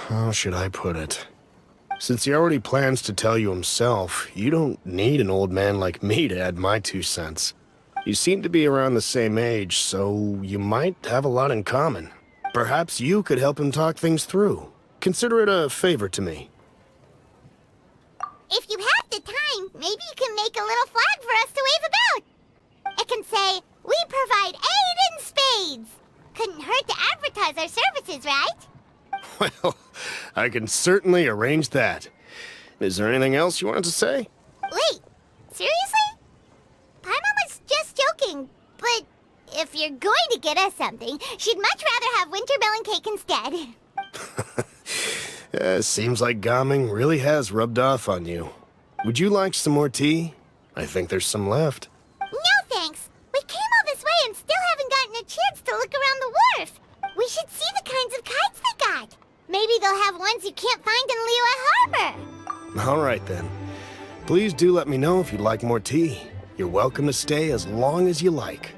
S10: How should I put it? Since he already plans to tell you himself, you don't need an old man like me to add my 2 cents. You seem to be around the same age, so you might have a lot in common. Perhaps you could help him talk things through. Consider it a favor to me.
S2: If you have the time, maybe you can make a little flag for us to wave about. It can say, "We provide aid in spades." Couldn't hurt to advertise our services, right?
S10: Well, I can certainly arrange that. Is there anything else you wanted to say?
S2: Wait, seriously? Paimon was just joking, but if you're going to get us something, she'd much rather have winter melon cake instead.
S10: Seems like Gaming really has rubbed off on you. Would you like some more tea? I think there's some left.
S2: No thanks. We came all this way and still haven't gotten a chance to look around the wharf. We should see the kinds of kites they got. Maybe they'll have ones you can't find in Liyue Harbor.
S10: All right then. Please do let me know if you'd like more tea. You're welcome to stay as long as you like.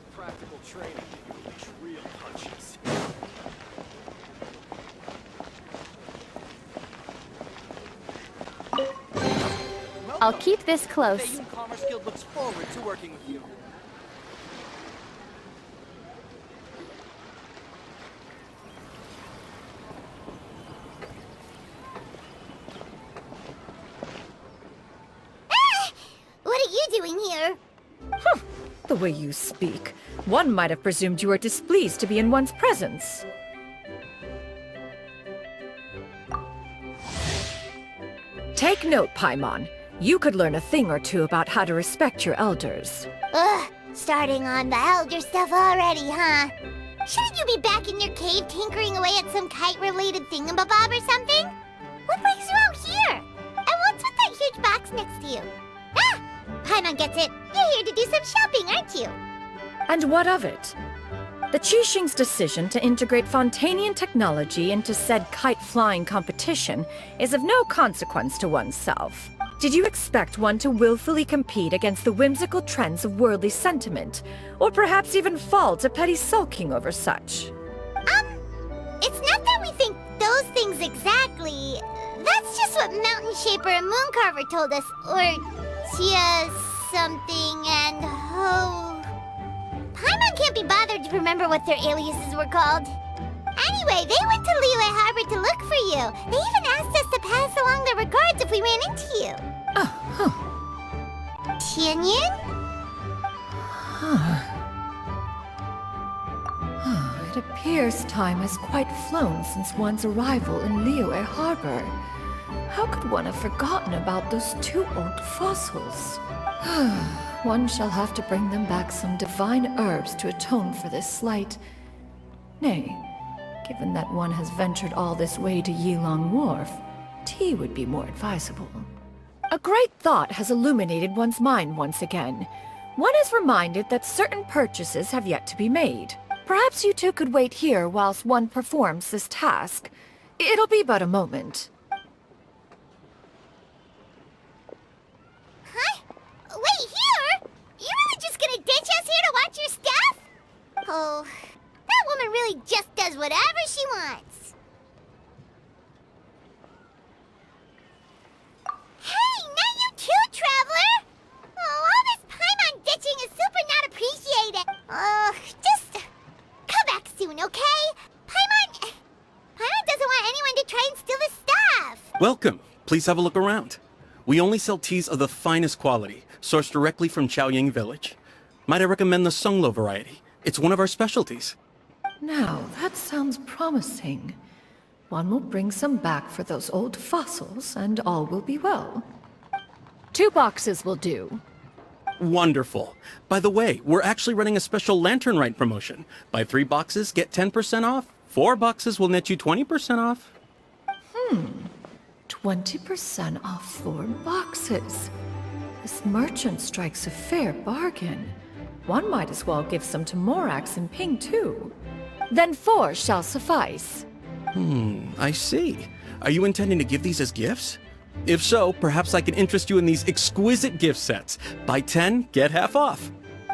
S10: get practical training and you reach real punches.
S12: I'll keep this close.
S14: Feiyun Commerce Guild looks forward to working with you.
S2: What are you doing here?
S15: The way you speak, one might have presumed you were displeased to be in one's presence. Take note, Paimon. You could learn a thing or two about how to respect your elders.
S2: Ugh, starting on the elder stuff already, huh? Shouldn't you be back in your cave tinkering away at some kite-related thingamabob or something? What brings you out here? And what's with that huge box next to you? Ah! Paimon gets it. You're here to do some shopping, aren't you?
S15: And what of it? The Qixing's decision to integrate Fontanian technology into said kite-flying competition is of no consequence to oneself. Did you expect one to willfully compete against the whimsical trends of worldly sentiment, or perhaps even fall to petty sulking over such?
S2: It's not that we think those things exactly. That's just what Mountain Shaper and Mooncarver told us, or Tia something and Ho. Paimon can't be bothered to remember what their aliases were called. Anyway, they went to Liyue Harbor to look for you. They even asked us to pass along their regards if we ran into you. Tianyin?
S15: It appears time has quite flown since one's arrival in Liyue Harbor. How could one have forgotten about those two old fossils? One shall have to bring them back some divine herbs to atone for this slight. Nay, given that one has ventured all this way to Yilong Wharf, tea would be more advisable. A great thought has illuminated one's mind once again. One is reminded that certain purchases have yet to be made. Perhaps you two could wait here whilst one performs this task. It'll be but a moment.
S2: Huh? Wait, here? You really just gonna ditch us here to watch your stuff? Oh, that woman really just does whatever she wants. Hey, not you too, Traveler! Oh, all this Paimon ditching is super not appreciated. Just come back soon, okay? Paimon doesn't want anyone to try and steal the stuff.
S16: Welcome. Please have a look around. We only sell teas of the finest quality, sourced directly from Chaoying Village. Might I recommend the Sunglo variety? It's one of our specialties.
S15: Now, that sounds promising. One will bring some back for those old fossils, and all will be well. 2 boxes will do.
S16: Wonderful. By the way, we're actually running a special Lantern Rite promotion. Buy 3 boxes, get 10% off. 4 boxes will net you 20% off.
S15: 20% off 4 boxes. This merchant strikes a fair bargain. One might as well give some to Morax and Ping, too. Then 4 shall suffice.
S16: I see. Are you intending to give these as gifts? If so, perhaps I can interest you in these exquisite gift sets. Buy 10, get half off.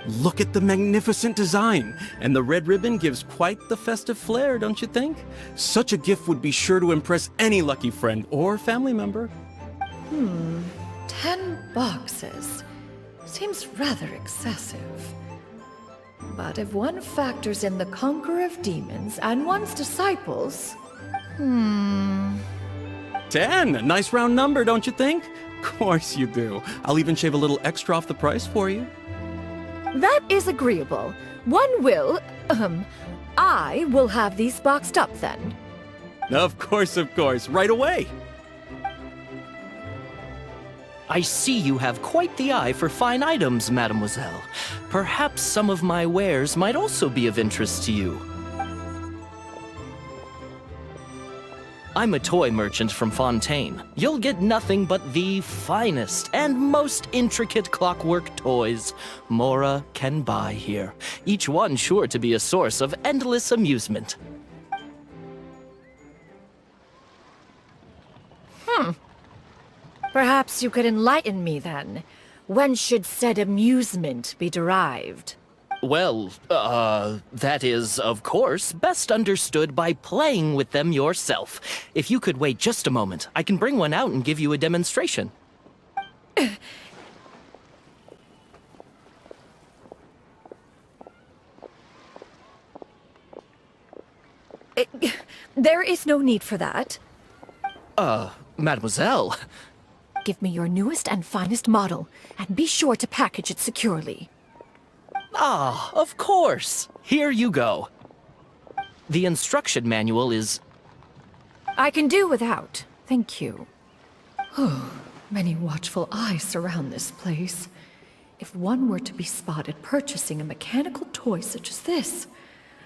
S16: Look at the magnificent design, and the red ribbon gives quite the festive flair, don't you think? Such a gift would be sure to impress any lucky friend or family member.
S15: 10 boxes. Seems rather excessive. But if one factors in the Conqueror of Demons and one's disciples...
S16: 10! A nice round number, don't you think? Of course you do. I'll even shave a little extra off the price for you.
S15: That is agreeable. One will... I will have these boxed up then.
S16: Of course, right away.
S14: I see you have quite the eye for fine items, mademoiselle. Perhaps some of my wares might also be of interest to you. I'm a toy merchant from Fontaine. You'll get nothing but the finest and most intricate clockwork toys Mora can buy here. Each one sure to be a source of endless amusement.
S15: Perhaps you could enlighten me then. When should said amusement be derived?
S14: Well, that is, of course, best understood by playing with them yourself. If you could wait just a moment, I can bring one out and give you a demonstration.
S15: There is no need for that.
S14: Mademoiselle.
S15: Give me your newest and finest model, and be sure to package it securely.
S14: Ah, of course. Here you go. The instruction manual is...
S15: I can do without, thank you. Many watchful eyes surround this place. If one were to be spotted purchasing a mechanical toy such as this,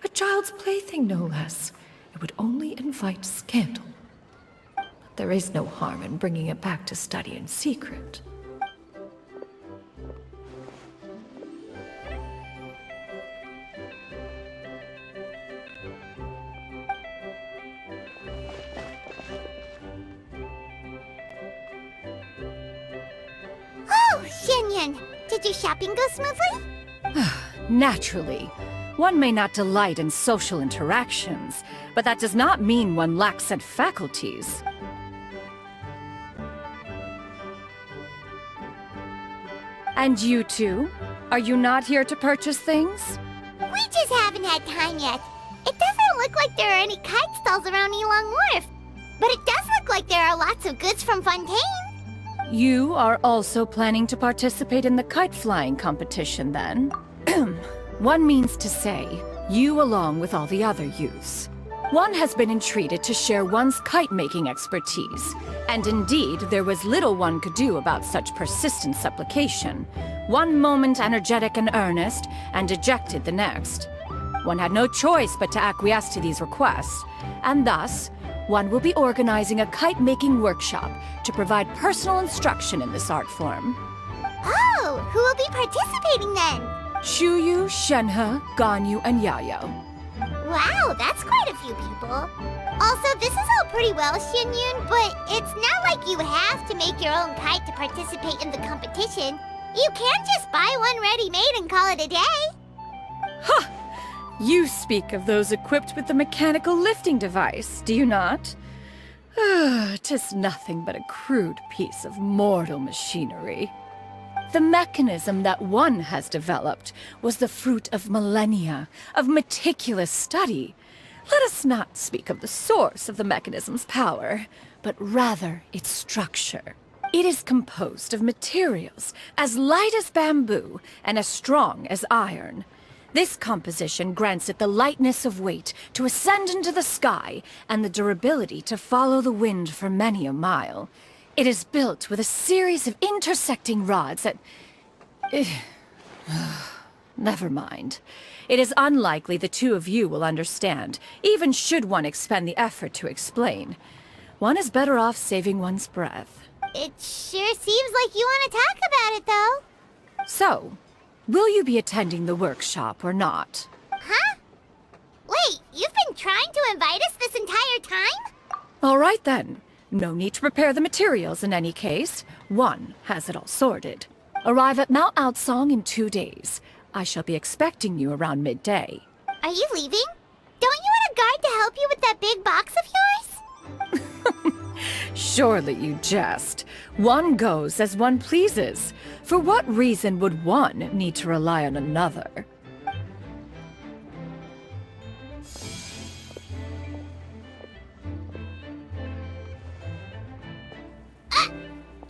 S15: a child's plaything no less, it would only invite scandal. But there is no harm in bringing it back to study in secret.
S2: Oh, Xianyan, did your shopping go smoothly?
S15: Naturally. One may not delight in social interactions, but that does not mean one lacks said faculties. And you two? Are you not here to purchase things?
S2: We just haven't had time yet. It doesn't look like there are any kite stalls around Elong Wharf, but it does look like there are lots of goods from Fontaine.
S15: You are also planning to participate in the kite flying competition, then? One means to say, you along with all the other youths. One has been entreated to share one's kite-making expertise, and indeed, there was little one could do about such persistent supplication. One moment energetic and earnest, and dejected the next. One had no choice but to acquiesce to these requests, and thus, one will be organizing a kite-making workshop to provide personal instruction in this art form.
S2: Oh, who will be participating then?
S15: Chuyu, Shenhe, Ganyu, and Yayo.
S2: Wow, that's quite a few people. Also, this is all pretty well, Xianyun, but it's not like you have to make your own kite to participate in the competition. You can just buy one ready-made and call it a day.
S15: Ha! You speak of those equipped with the mechanical lifting device, do you not? 'Tis nothing but a crude piece of mortal machinery. The mechanism that one has developed was the fruit of millennia of meticulous study. Let us not speak of the source of the mechanism's power, but rather its structure. It is composed of materials as light as bamboo and as strong as iron. This composition grants it the lightness of weight to ascend into the sky and the durability to follow the wind for many a mile. It is built with a series of intersecting rods that... Never mind. It is unlikely the two of you will understand, even should one expend the effort to explain. One is better off saving one's breath.
S2: It sure seems like you want to talk about it, though.
S15: So, will you be attending the workshop or not?
S2: Huh? Wait, you've been trying to invite us this entire time?
S15: All right then. No need to prepare the materials in any case. One has it all sorted. Arrive at Mount Outsong in 2 days. I shall be expecting you around midday.
S2: Are you leaving? Don't you want a guard to help you with that big box of yours?
S15: Surely you jest. One goes as one pleases. For what reason would one need to rely on another?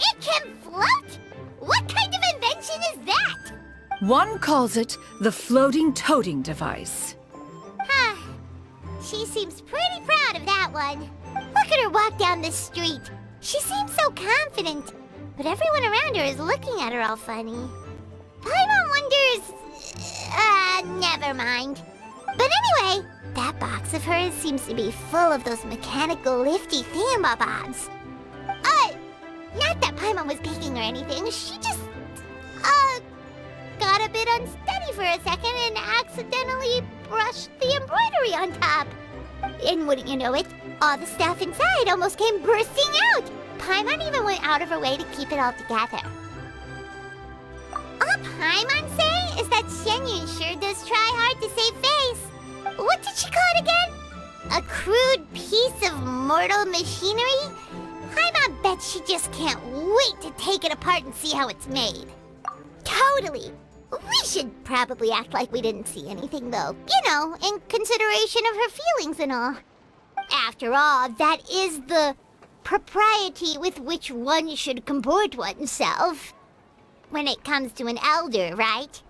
S2: It can float? What kind of invention is that?
S15: One calls it the floating toting device.
S2: Huh. She seems pretty proud of that one. Look at her walk down the street. She seems so confident. But everyone around her is looking at her all funny. Paimon wonders... never mind. But anyway, that box of hers seems to be full of those mechanical lifty thingamabobs. Not that Paimon was peeking or anything. She just... got a bit unsteady for a second and accidentally brushed the embroidery on top. And wouldn't you know it, all the stuff inside almost came bursting out. Paimon even went out of her way to keep it all together. All Paimon say is that Xianyun sure does try hard to save face. What did she call it again? A crude piece of mortal machinery? Paimon bet she just can't wait to take it apart and see how it's made. Totally. We should probably act like we didn't see anything, though. You know, in consideration of her feelings and all. After all, that is the propriety with which one should comport oneself. When it comes to an elder, right?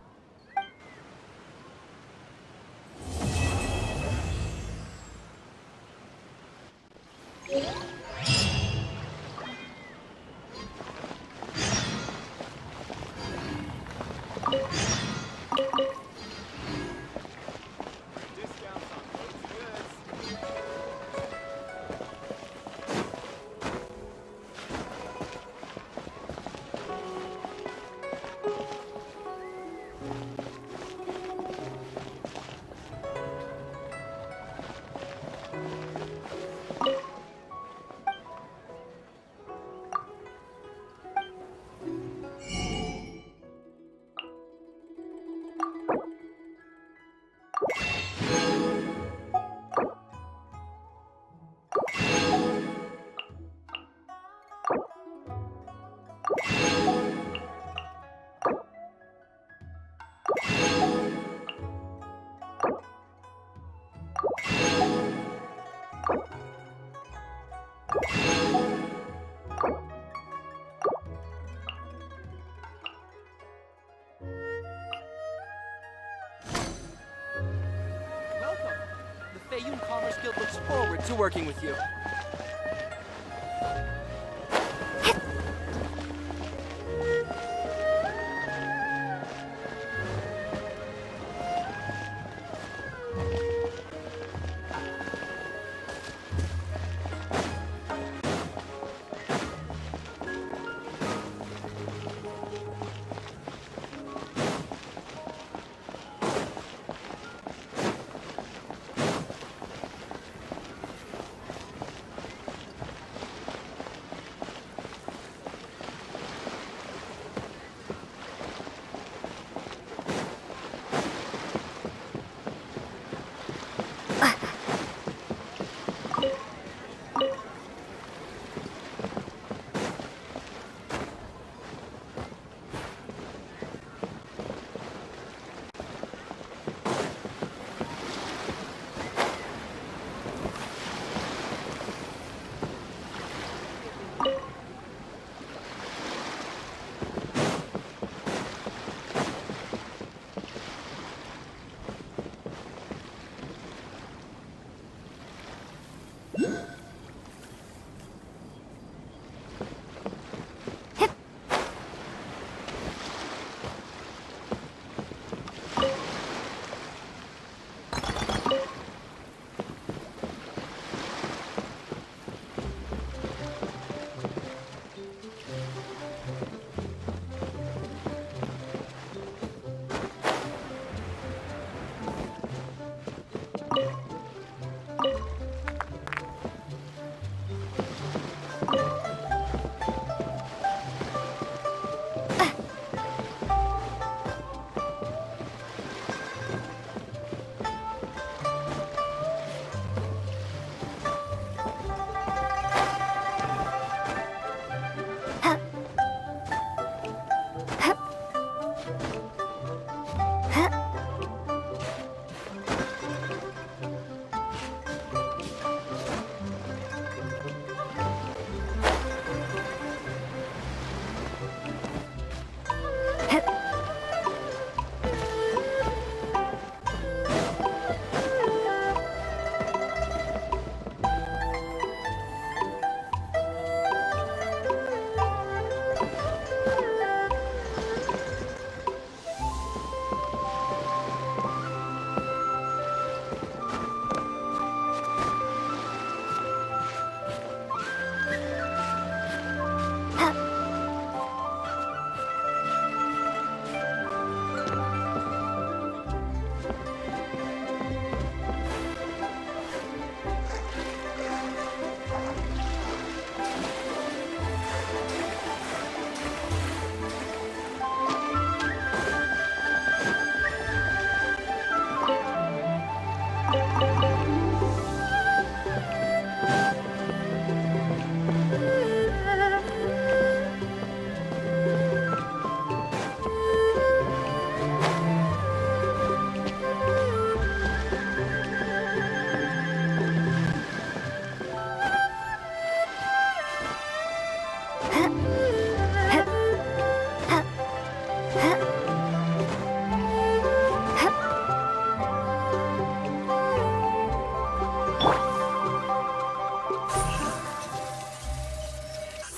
S14: Commerce Guild looks forward to working with you.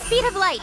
S4: Speed of light.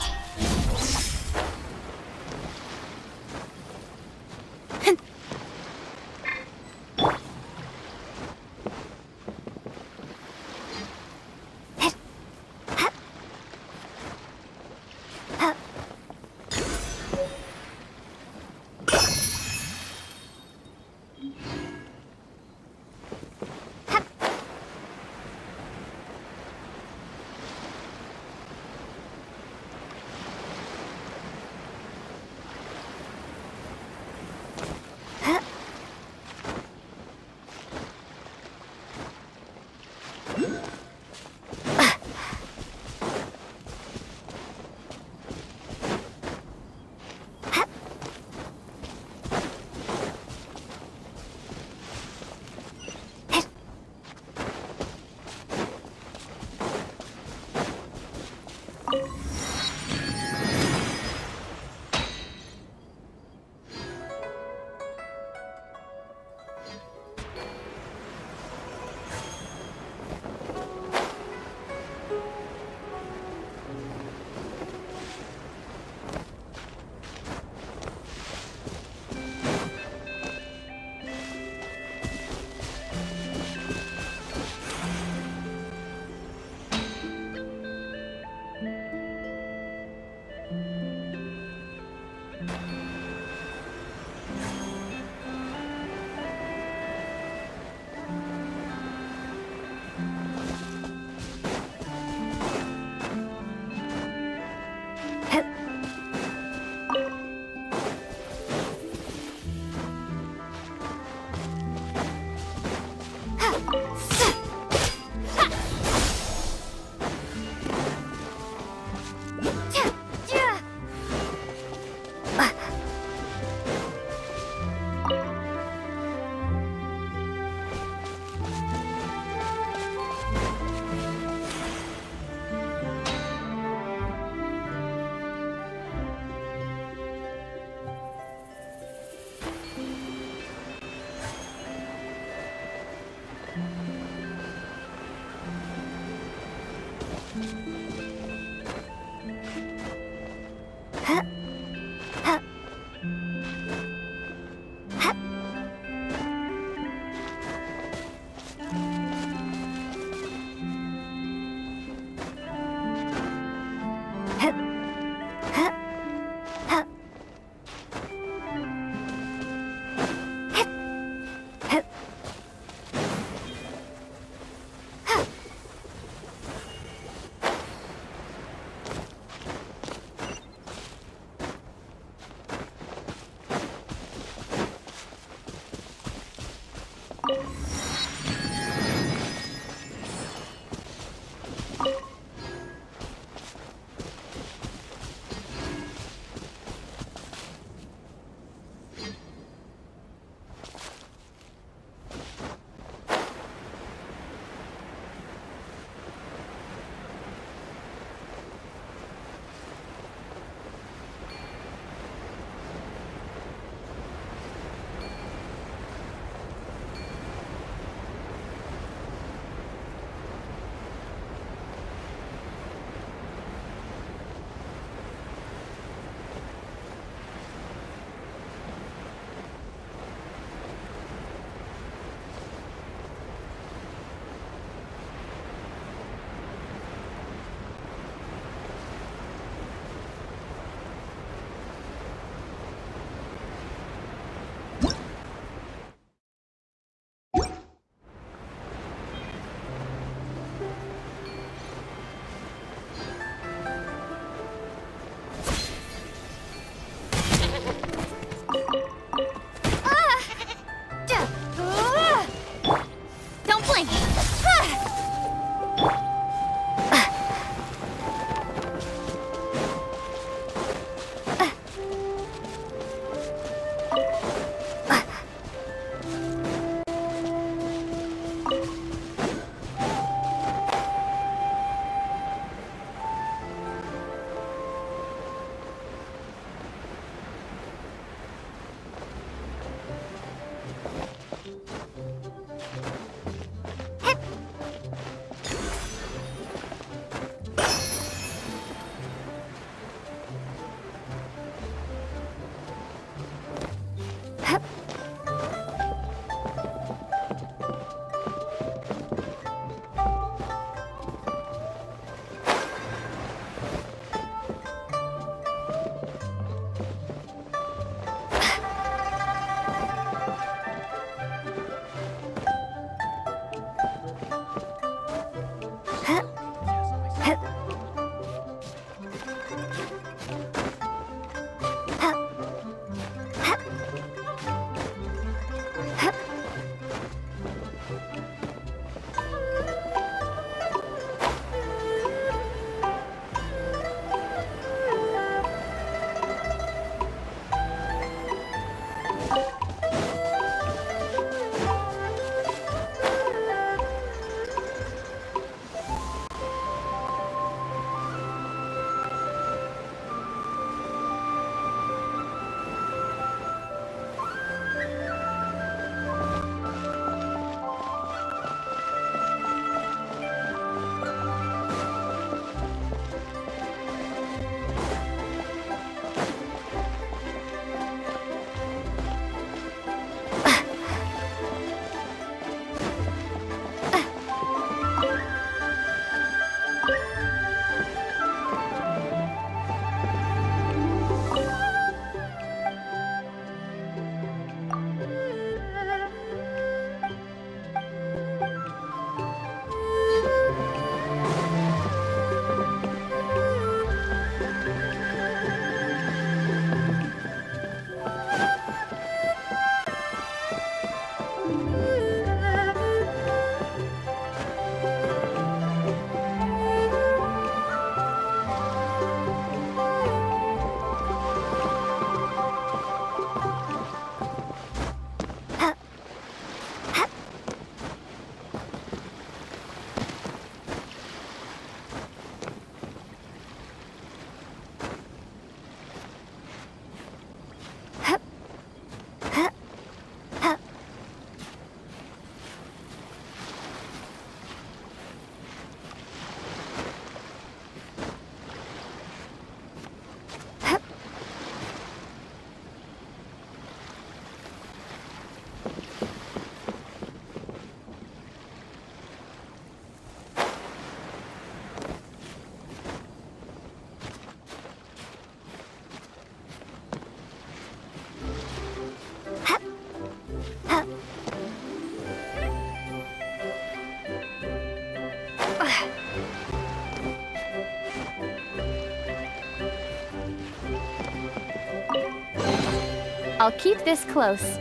S12: I'll keep this close.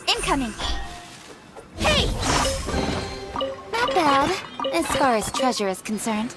S3: Incoming! Hey! Not bad, as far as treasure is concerned.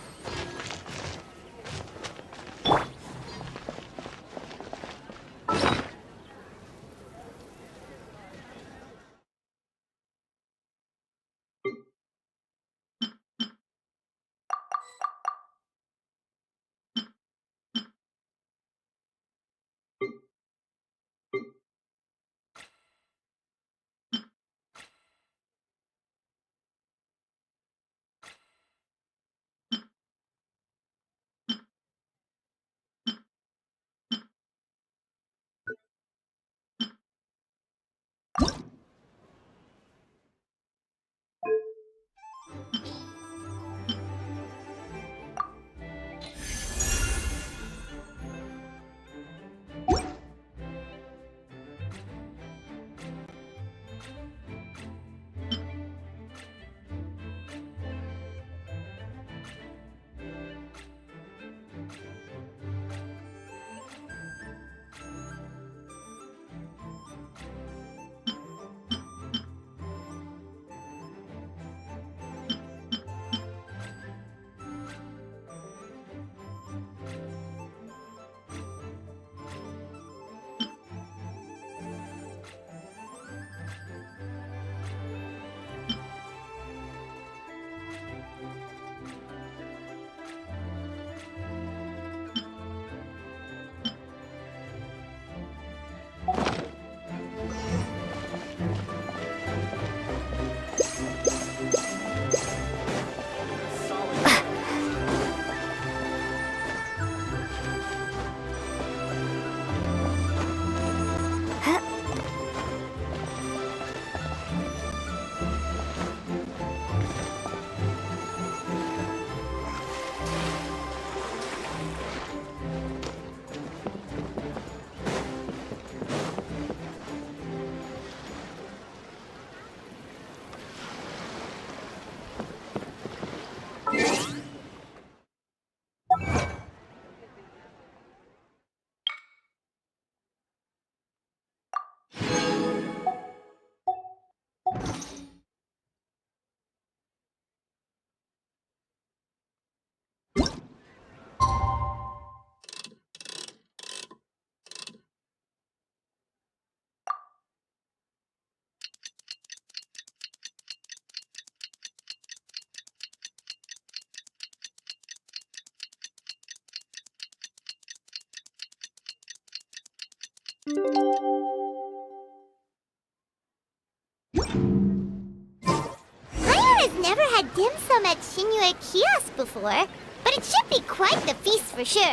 S2: them at Shinue Kiosk before, but it should be quite the feast for sure.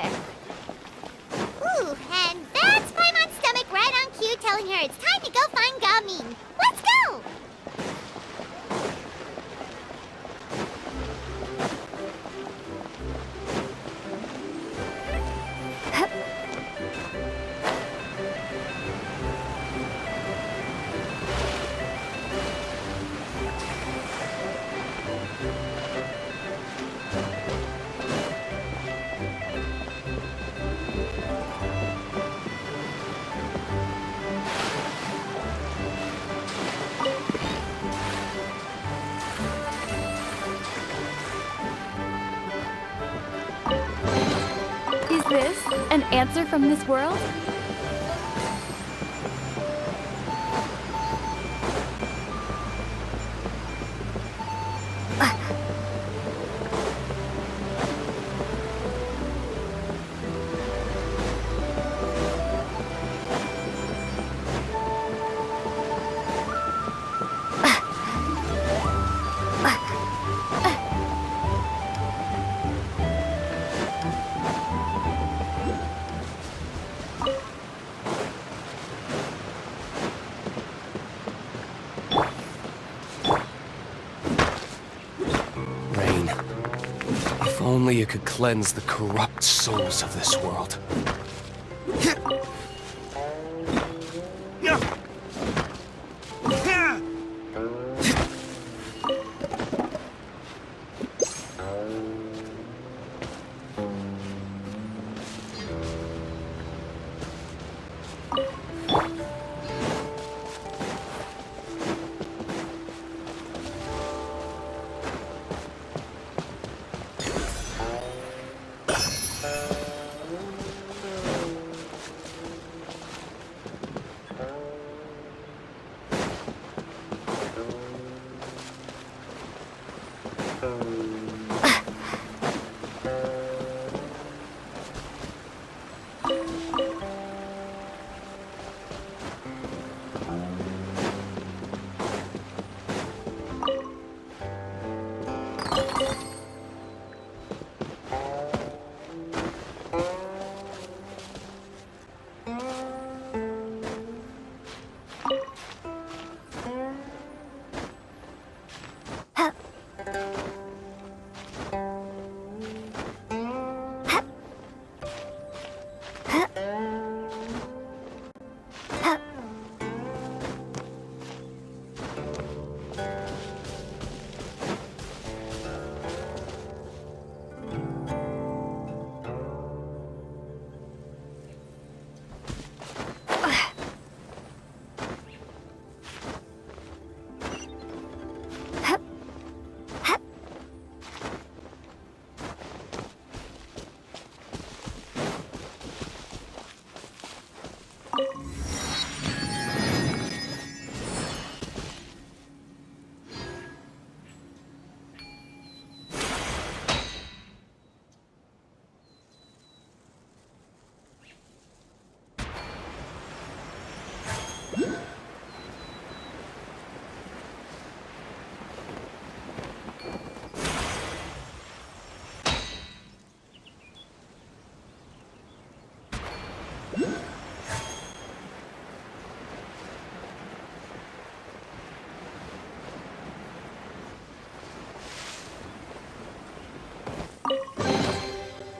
S2: Ooh, and that's Paimon's stomach right on cue telling her it's time to go find Gamin. Let's go!
S12: Is this an answer from this world?
S17: Rain, if only you could cleanse the corrupt souls of this world.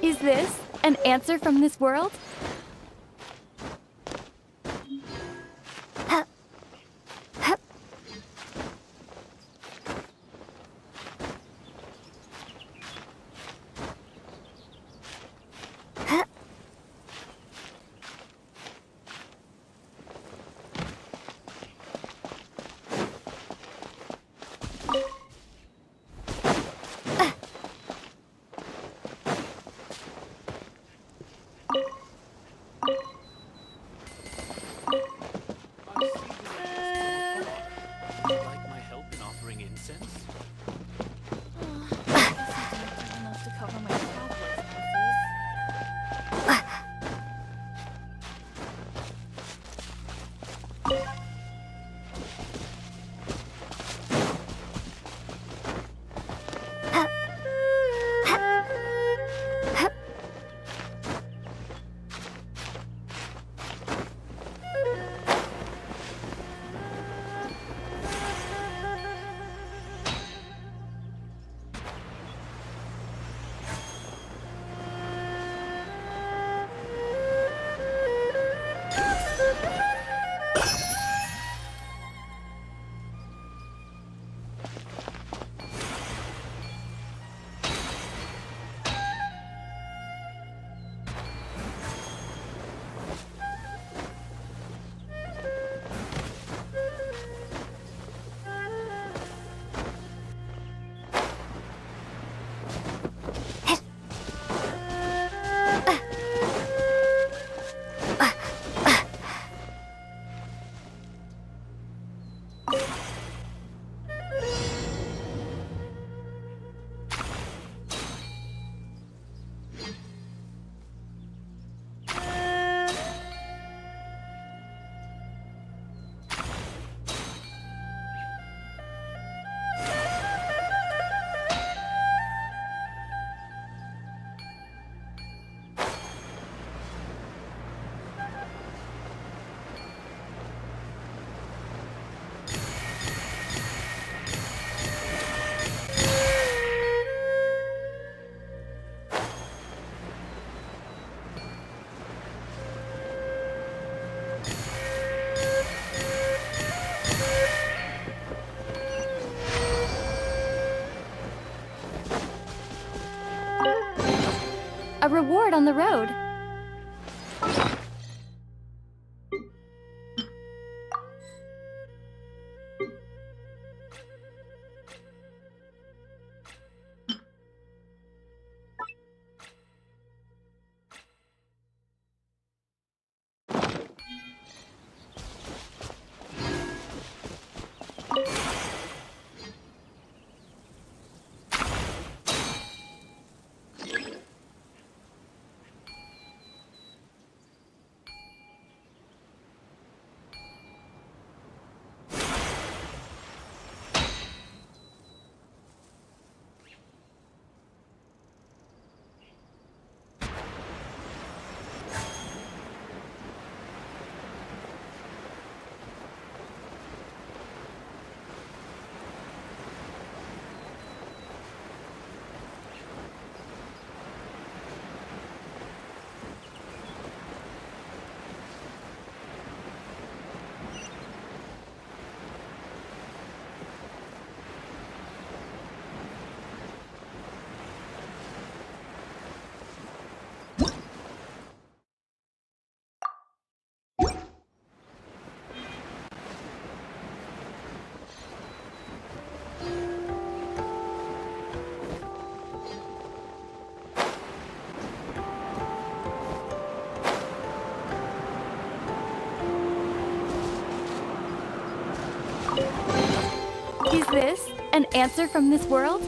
S12: Is this an answer from this world? A reward on the road. Is this an answer from this world?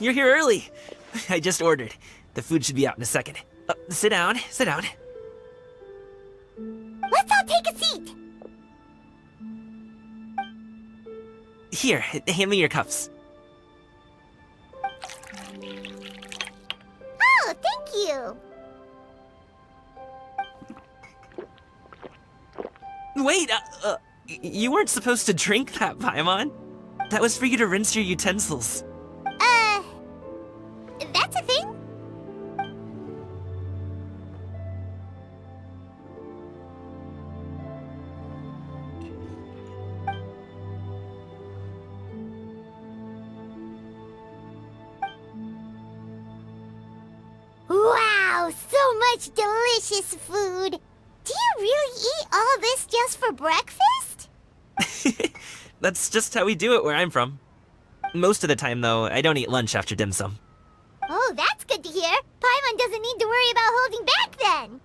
S8: you're here early. I just ordered. The food should be out in a second. Sit down, sit down.
S2: Let's all take a seat.
S8: Here, hand me your cups.
S2: Oh, thank you.
S8: Wait, you weren't supposed to drink that, Paimon. That was for you to rinse your utensils.
S2: That's a thing? Wow, so much delicious food. Do you really eat all this just for breakfast?
S8: That's just how we do it where I'm from. Most of the time, though, I don't eat lunch after dim sum.
S2: Oh, that's good to hear. Paimon doesn't need to worry about holding back then.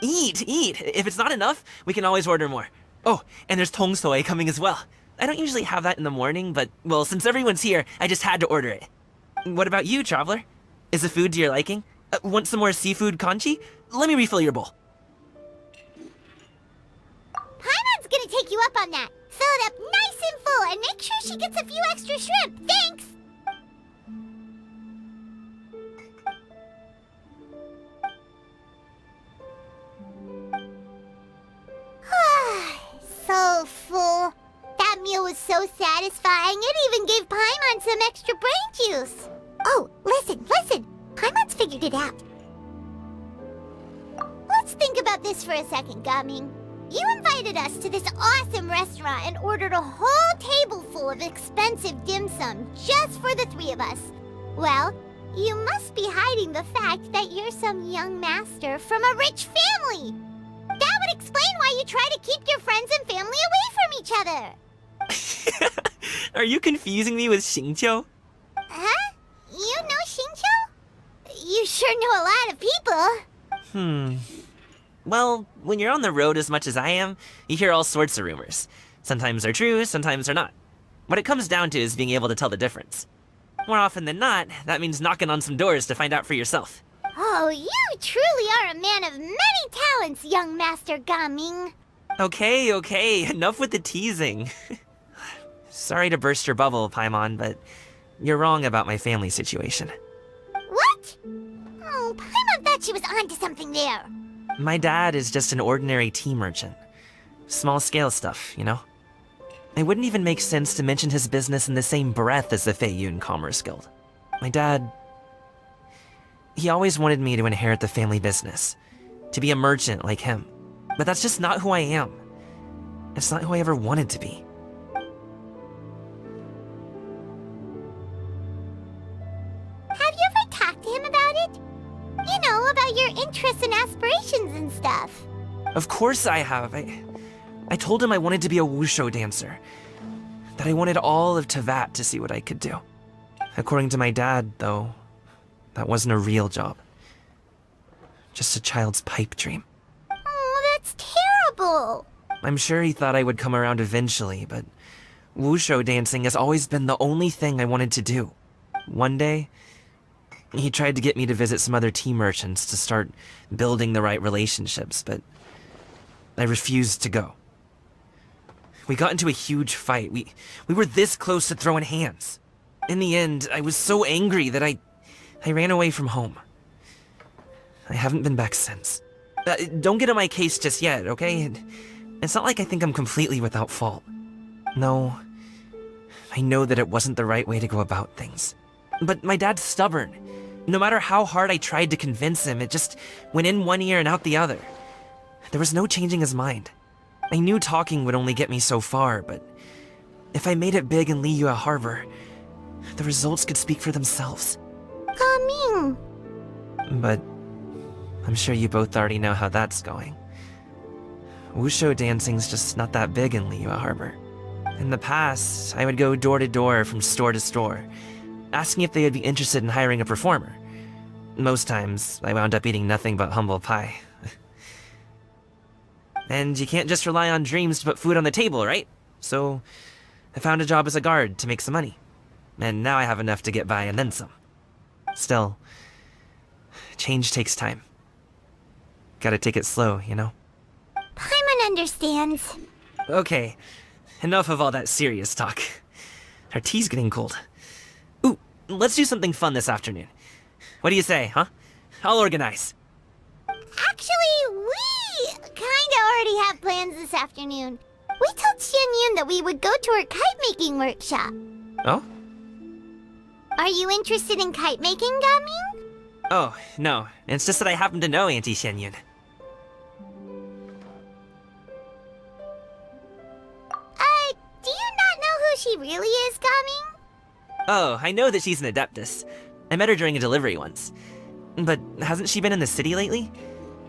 S8: Eat, eat. If it's not enough, we can always order more. Oh, and there's tong soy coming as well. I don't usually have that in the morning, but, well, since everyone's here, I just had to order it. What about you, traveler? Is the food to your liking? Want some more seafood congee? Let me refill your bowl.
S2: Paimon's gonna take you up on that. Fill it up nice and full and make sure she gets a few extra shrimp. Thanks! So full. That meal was so satisfying, it even gave Paimon some extra brain juice. Oh, listen. Paimon's figured it out. Let's think about this for a second, Gaming. You invited us to this awesome restaurant and ordered a whole table full of expensive dim sum just for the three of us. Well, you must be hiding the fact that you're some young master from a rich family. That would explain why you try to keep your friends and family away from each other.
S8: Are you confusing me with Xingqiu?
S2: Huh? You know Xingqiu? You sure know a lot of people.
S8: Well, when you're on the road as much as I am, you hear all sorts of rumors. Sometimes they're true, sometimes they're not. What it comes down to is being able to tell the difference. More often than not, that means knocking on some doors to find out for yourself.
S2: Oh, you truly are a man of many talents, young Master Gaming.
S8: Okay, enough with the teasing. Sorry to burst your bubble, Paimon, but you're wrong about my family situation.
S2: What? Oh, Paimon thought she was onto something there.
S8: My dad is just an ordinary tea merchant. Small scale stuff, you know? It wouldn't even make sense to mention his business in the same breath as the Feiyun Commerce Guild. My dad... he always wanted me to inherit the family business. To be a merchant like him. But that's just not who I am. It's not who I ever wanted to be.
S2: Have you ever talked to him about it? You know, about your interests and aspirations and stuff.
S8: Of course I have. I told him I wanted to be a wushu dancer. That I wanted all of Tevat to see what I could do. According to my dad, though, that wasn't a real job. Just a child's pipe dream.
S2: Oh, that's terrible.
S8: I'm sure he thought I would come around eventually, but wushu dancing has always been the only thing I wanted to do. One day, he tried to get me to visit some other tea merchants to start building the right relationships, but I refused to go. We got into a huge fight. We were this close to throwing hands. In the end, I was so angry that I ran away from home. I haven't been back since. Don't get on my case just yet, okay? It's not like I think I'm completely without fault. No, I know that it wasn't the right way to go about things. But my dad's stubborn. No matter how hard I tried to convince him, it just went in one ear and out the other. There was no changing his mind. I knew talking would only get me so far, but if I made it big in Liyue Harbor, the results could speak for themselves.
S2: Gaming.
S8: But I'm sure you both already know how that's going. Wushu dancing's just not that big in Liyue Harbor. In the past, I would go door to door from store to store, asking if they would be interested in hiring a performer. Most times, I wound up eating nothing but humble pie. And you can't just rely on dreams to put food on the table, right? So, I found a job as a guard to make some money. And now I have enough to get by and then some. Still, change takes time. Gotta take it slow, you know?
S2: Paimon understands.
S8: Okay, enough of all that serious talk. Our tea's getting cold. Ooh, let's do something fun this afternoon. What do you say, huh? I'll organize.
S2: Actually, we kinda already have plans this afternoon. We told Xianyun that we would go to her kite-making workshop.
S8: Oh?
S2: Are you interested in kite-making, Gaming?
S8: Oh, no. It's just that I happen to know Auntie Xianyun.
S2: Do you not know who she really is, Gaming?
S8: Oh, I know that she's an Adeptus. I met her during a delivery once. But hasn't she been in the city lately?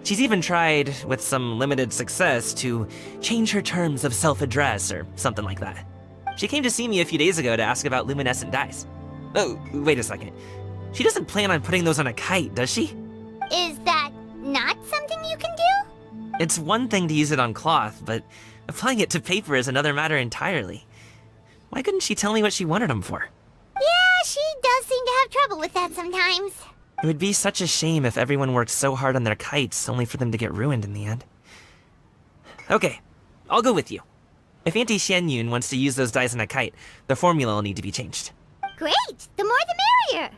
S8: She's even tried, with some limited success, to change her terms of self-address or something like that. She came to see me a few days ago to ask about luminescent dyes. Oh, wait a second. She doesn't plan on putting those on a kite, does she?
S2: Is that not something you can do?
S8: It's one thing to use it on cloth, but applying it to paper is another matter entirely. Why couldn't she tell me what she wanted them for?
S2: Yeah, she does seem to have trouble with that sometimes.
S8: It would be such a shame if everyone worked so hard on their kites only for them to get ruined in the end. Okay, I'll go with you. If Auntie Xianyun wants to use those dyes on a kite, the formula will need to be changed.
S2: Great! The more the merrier!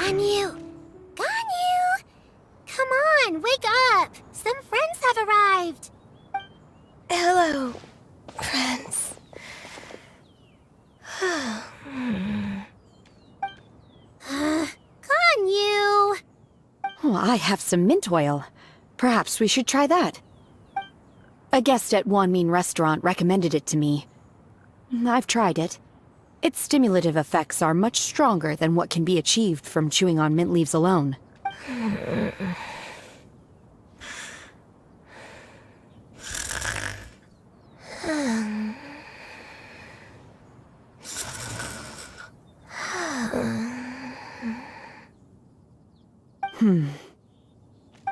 S2: Ganyu! Ganyu! Come on, wake up! Some friends have arrived!
S11: Hello, friends.
S2: Ganyu!
S18: Oh, I have some mint oil. Perhaps we should try that. A guest at Wanmin Restaurant recommended it to me. I've tried it. Its stimulative effects are much stronger than what can be achieved from chewing on mint leaves alone.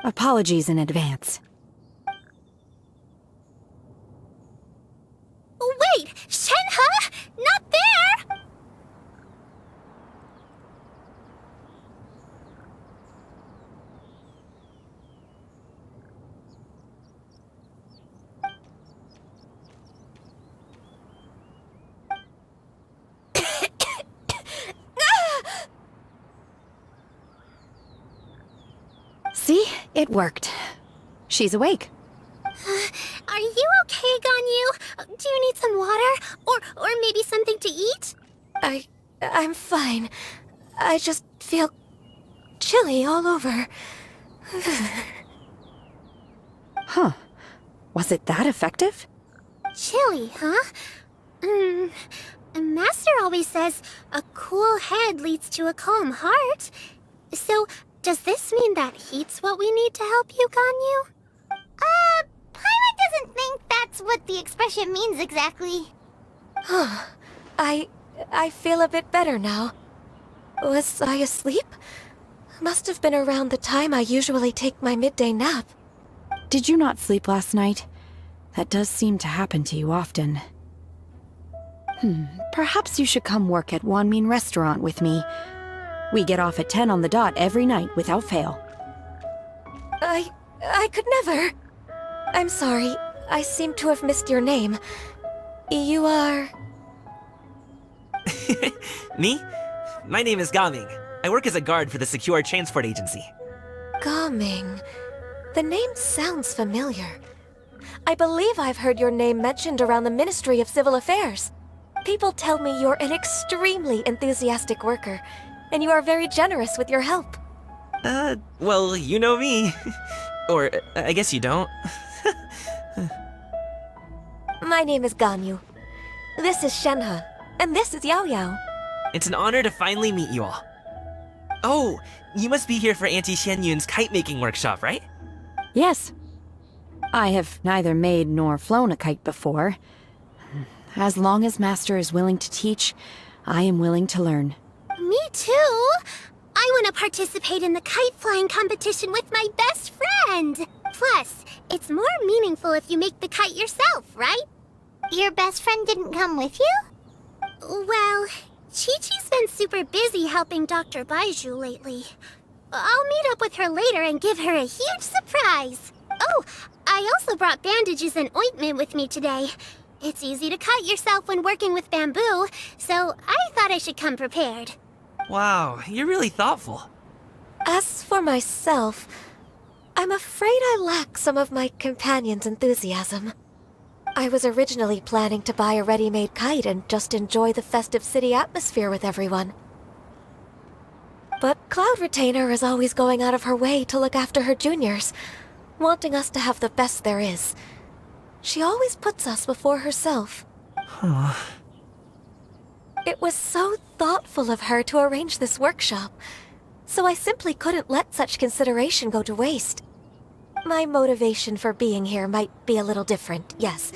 S18: Apologies in advance.
S2: Wait! Shenhe? Not there!
S18: It worked. She's awake.
S2: Are you okay, Ganyu? Do you need some water? Or maybe something to eat?
S4: I'm fine. I just feel chilly all over.
S18: Huh. Was it that effective?
S2: Chilly, huh? Master always says a cool head leads to a calm heart. So, does this mean that heat's what we need to help you, Ganyu? Paimon doesn't think that's what the expression means exactly.
S4: I feel a bit better now. Was I asleep? Must have been around the time I usually take my midday nap.
S18: Did you not sleep last night? That does seem to happen to you often. Perhaps you should come work at Wanmin Restaurant with me. We get off at 10 on the dot every night without fail.
S4: I could never. I'm sorry. I seem to have missed your name. You are...
S8: Me? My name is Gaming. I work as a guard for the Secure Transport Agency.
S4: Gaming. The name sounds familiar. I believe I've heard your name mentioned around the Ministry of Civil Affairs. People tell me you're an extremely enthusiastic worker, and you are very generous with your help.
S8: Well, you know me. Or, I guess you don't.
S4: My name is Ganyu. This is Shenhe, and this is Yao Yao.
S8: It's an honor to finally meet you all. Oh, you must be here for Auntie Xianyun's kite-making workshop, right?
S18: Yes. I have neither made nor flown a kite before. As long as Master is willing to teach, I am willing to learn.
S2: Me too! I want to participate in the kite flying competition with my best friend! Plus, it's more meaningful if you make the kite yourself, right? Your best friend didn't come with you? Well, Chi-Chi's been super busy helping Dr. Baizhu lately. I'll meet up with her later and give her a huge surprise. Oh, I also brought bandages and ointment with me today. It's easy to cut yourself when working with bamboo, so I thought I should come prepared.
S8: Wow, you're really thoughtful.
S4: As for myself, I'm afraid I lack some of my companion's enthusiasm. I was originally planning to buy a ready-made kite and just enjoy the festive city atmosphere with everyone. But Cloud Retainer is always going out of her way to look after her juniors, wanting us to have the best there is. She always puts us before herself.
S8: Huh.
S4: It was so thoughtful of her to arrange this workshop, so I simply couldn't let such consideration go to waste. My motivation for being here might be a little different, yes,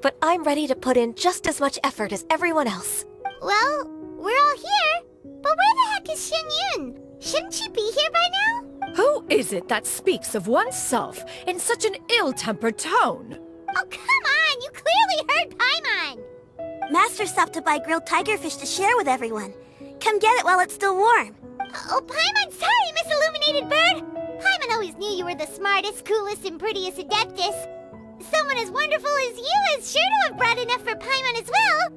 S4: but I'm ready to put in just as much effort as everyone else.
S2: Well, we're all here, but where the heck is Xianyun? Shouldn't she be here by now?
S15: Who is it that speaks of oneself in such an ill-tempered tone?
S2: Oh, come on! You clearly heard Paimon!
S19: Master stopped to buy grilled tigerfish to share with everyone. Come get it while it's still warm.
S2: Oh, Paimon, sorry, Miss Illuminated Bird! Paimon always knew you were the smartest, coolest, and prettiest Adeptus. Someone as wonderful as you is sure to have brought enough for Paimon as well,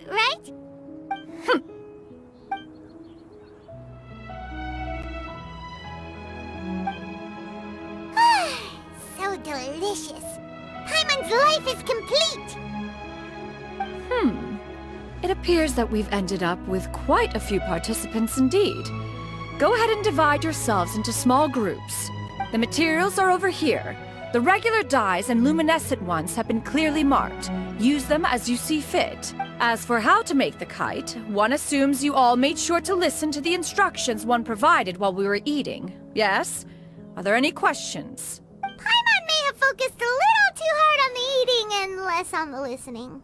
S2: right? So delicious. Paimon's life is complete!
S15: It appears that we've ended up with quite a few participants indeed. Go ahead and divide yourselves into small groups. The materials are over here. The regular dyes and luminescent ones have been clearly marked. Use them as you see fit. As for how to make the kite, one assumes you all made sure to listen to the instructions one provided while we were eating. Yes? Are there any questions?
S2: Paimon may have focused a little too hard on the eating and less on the listening.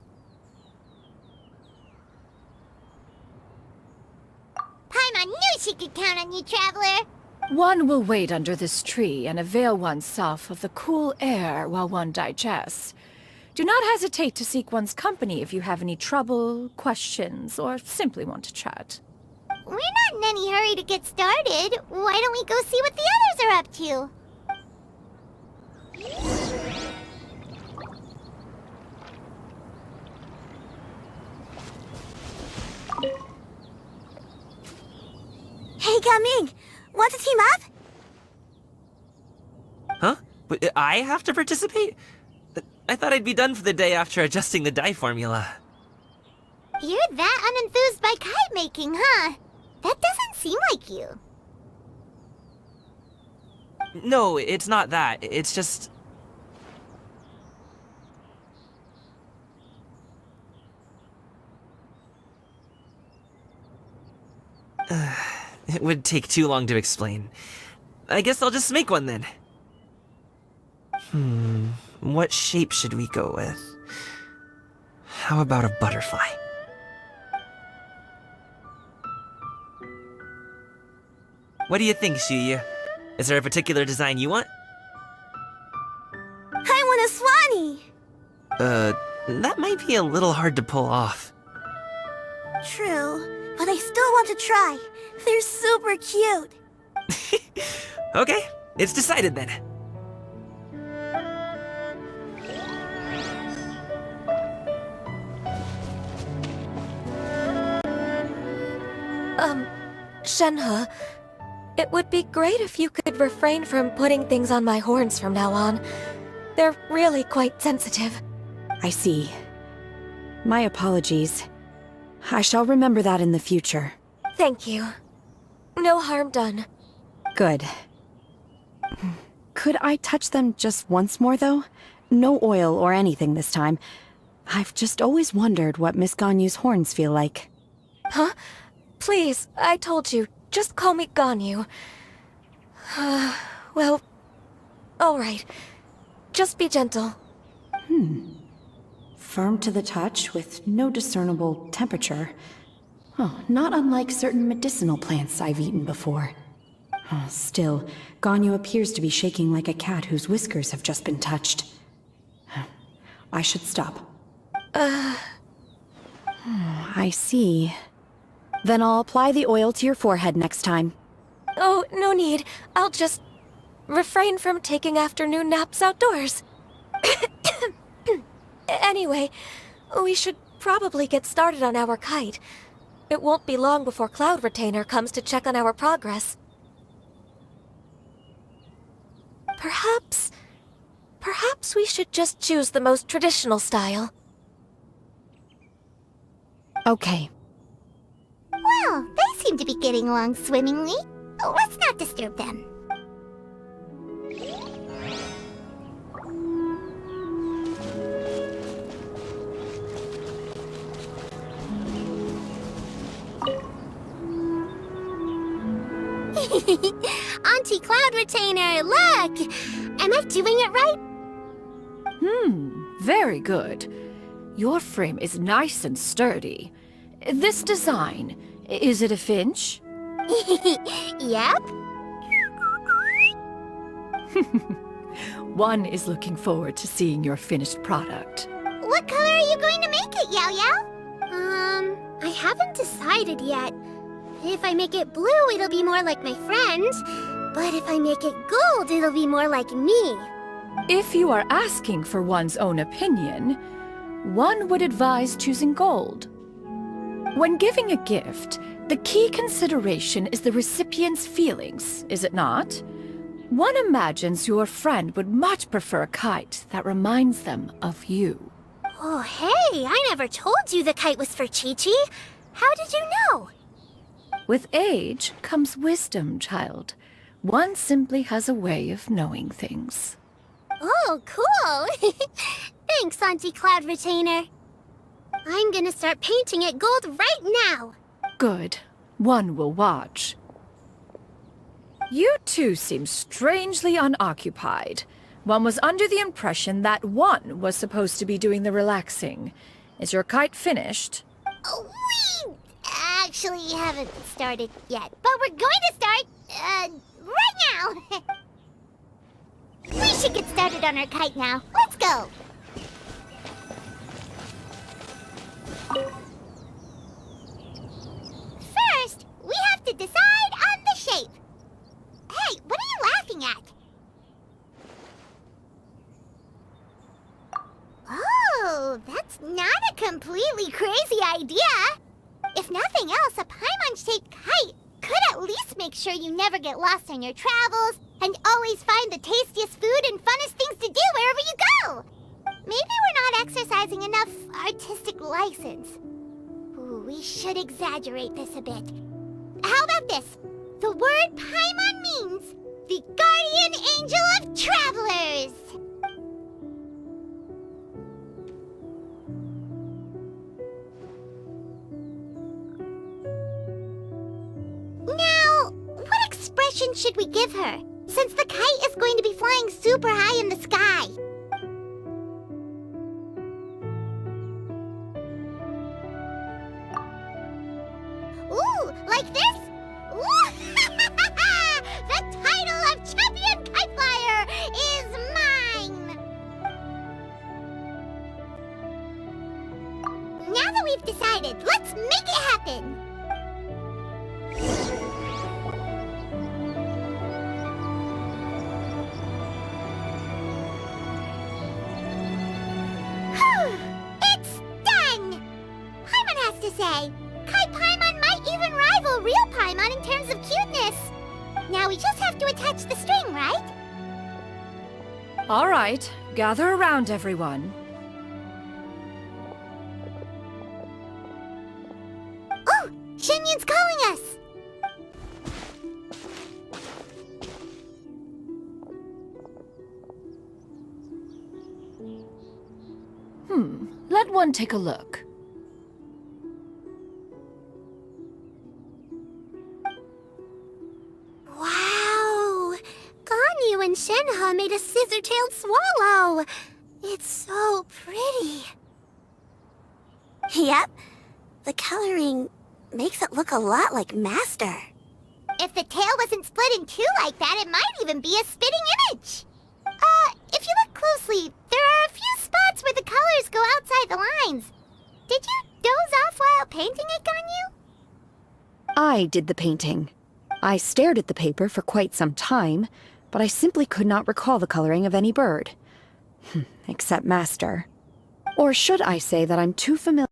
S2: Paimon knew she could count on you, Traveler!
S15: One will wait under this tree and avail oneself of the cool air while one digests. Do not hesitate to seek one's company if you have any trouble, questions, or simply want to chat.
S2: We're not in any hurry to get started. Why don't we go see what the others are up to?
S19: Hey, Gaming! Want to team up?
S8: Huh? But I have to participate? I thought I'd be done for the day after adjusting the dye formula.
S2: You're that unenthused by kite making, huh? That doesn't seem like you.
S8: No, it's not that. It's just... It would take too long to explain. I guess I'll just make one then. What shape should we go with? How about a butterfly? What do you think, Shuyu? Is there a particular design you want?
S19: I want a swanee!
S8: That might be a little hard to pull off.
S19: True, but I still want to try. They're super cute.
S8: Okay, it's decided then.
S4: Shenhe, it would be great if you could refrain from putting things on my horns from now on. They're really quite sensitive.
S18: I see. My apologies. I shall remember that in the future.
S4: Thank you. No harm done.
S18: Good. Could I touch them just once more, though? No oil or anything this time. I've just always wondered what Miss Ganyu's horns feel like.
S4: Huh? Please, I told you. Just call me Ganyu. Well, alright. Just be gentle.
S18: Firm to the touch with no discernible temperature. Oh, not unlike certain medicinal plants I've eaten before. Still, Ganyu appears to be shaking like a cat whose whiskers have just been touched. I should stop. I see. Then I'll apply the oil to your forehead next time.
S4: Oh, no need. I'll just refrain from taking afternoon naps outdoors. Anyway, we should probably get started on our kite. It won't be long before Cloud Retainer comes to check on our progress. Perhaps we should just choose the most traditional style.
S18: Okay.
S2: Well, they seem to be getting along swimmingly. Let's not disturb them. Auntie Cloud Retainer, look! Am I doing it right?
S15: Very good. Your frame is nice and sturdy. This design, is it a finch?
S2: Yep.
S15: One is looking forward to seeing your finished product.
S2: What color are you going to make it, Yao Yao? I haven't decided yet. If I make it blue, it'll be more like my friend. But if I make it gold, it'll be more like me.
S15: If you are asking for one's own opinion, one would advise choosing gold. When giving a gift, the key consideration is the recipient's feelings, is it not? One imagines your friend would much prefer a kite that reminds them of you.
S2: Oh, hey, I never told you the kite was for Chi-Chi. How did you know?
S15: With age comes wisdom, child. One simply has a way of knowing things.
S2: Oh, cool. Thanks, Auntie Cloud Retainer. I'm gonna start painting it gold right now.
S15: Good. One will watch. You two seem strangely unoccupied. One was under the impression that one was supposed to be doing the relaxing. Is your kite finished?
S2: We actually haven't started yet, but we're going to start, right now. We should get started on our kite now. Let's go. First, we have to decide on the shape. Hey, what are you laughing at? Oh, that's not a completely crazy idea. If nothing else, a Paimon-shaped kite could at least make sure you never get lost on your travels and always find the tastiest food license. Ooh, we should exaggerate this a bit. How about this? The word Paimon means the guardian angel of travelers! Now, what expression should we give her, since the kite is going to be flying super high in the sky? Ooh, like this? The title of Champion Kite Flyer is mine! Now that we've decided, let's make it happen! It's done! Paimon has to say, Kite Paimon might even rival real Paimon in terms of cuteness. Now we just have to attach the string, right?
S15: All right, gather around, everyone.
S2: Oh, Shenyun's calling us!
S15: Let one take a look.
S19: Wow! Ganyu and Shenhe made a scissor-tailed swallow. It's so pretty. Yep. The coloring makes it look a lot like Master.
S2: If the tail wasn't split in two like that, it might even be a spitting image. If you look closely, there are a few spots where the colors go outside the lines. Did you doze off while painting it, Ganyu?
S18: I did the painting. I stared at the paper for quite some time, but I simply could not recall the coloring of any bird. Except Master. Or should I say that I'm too familiar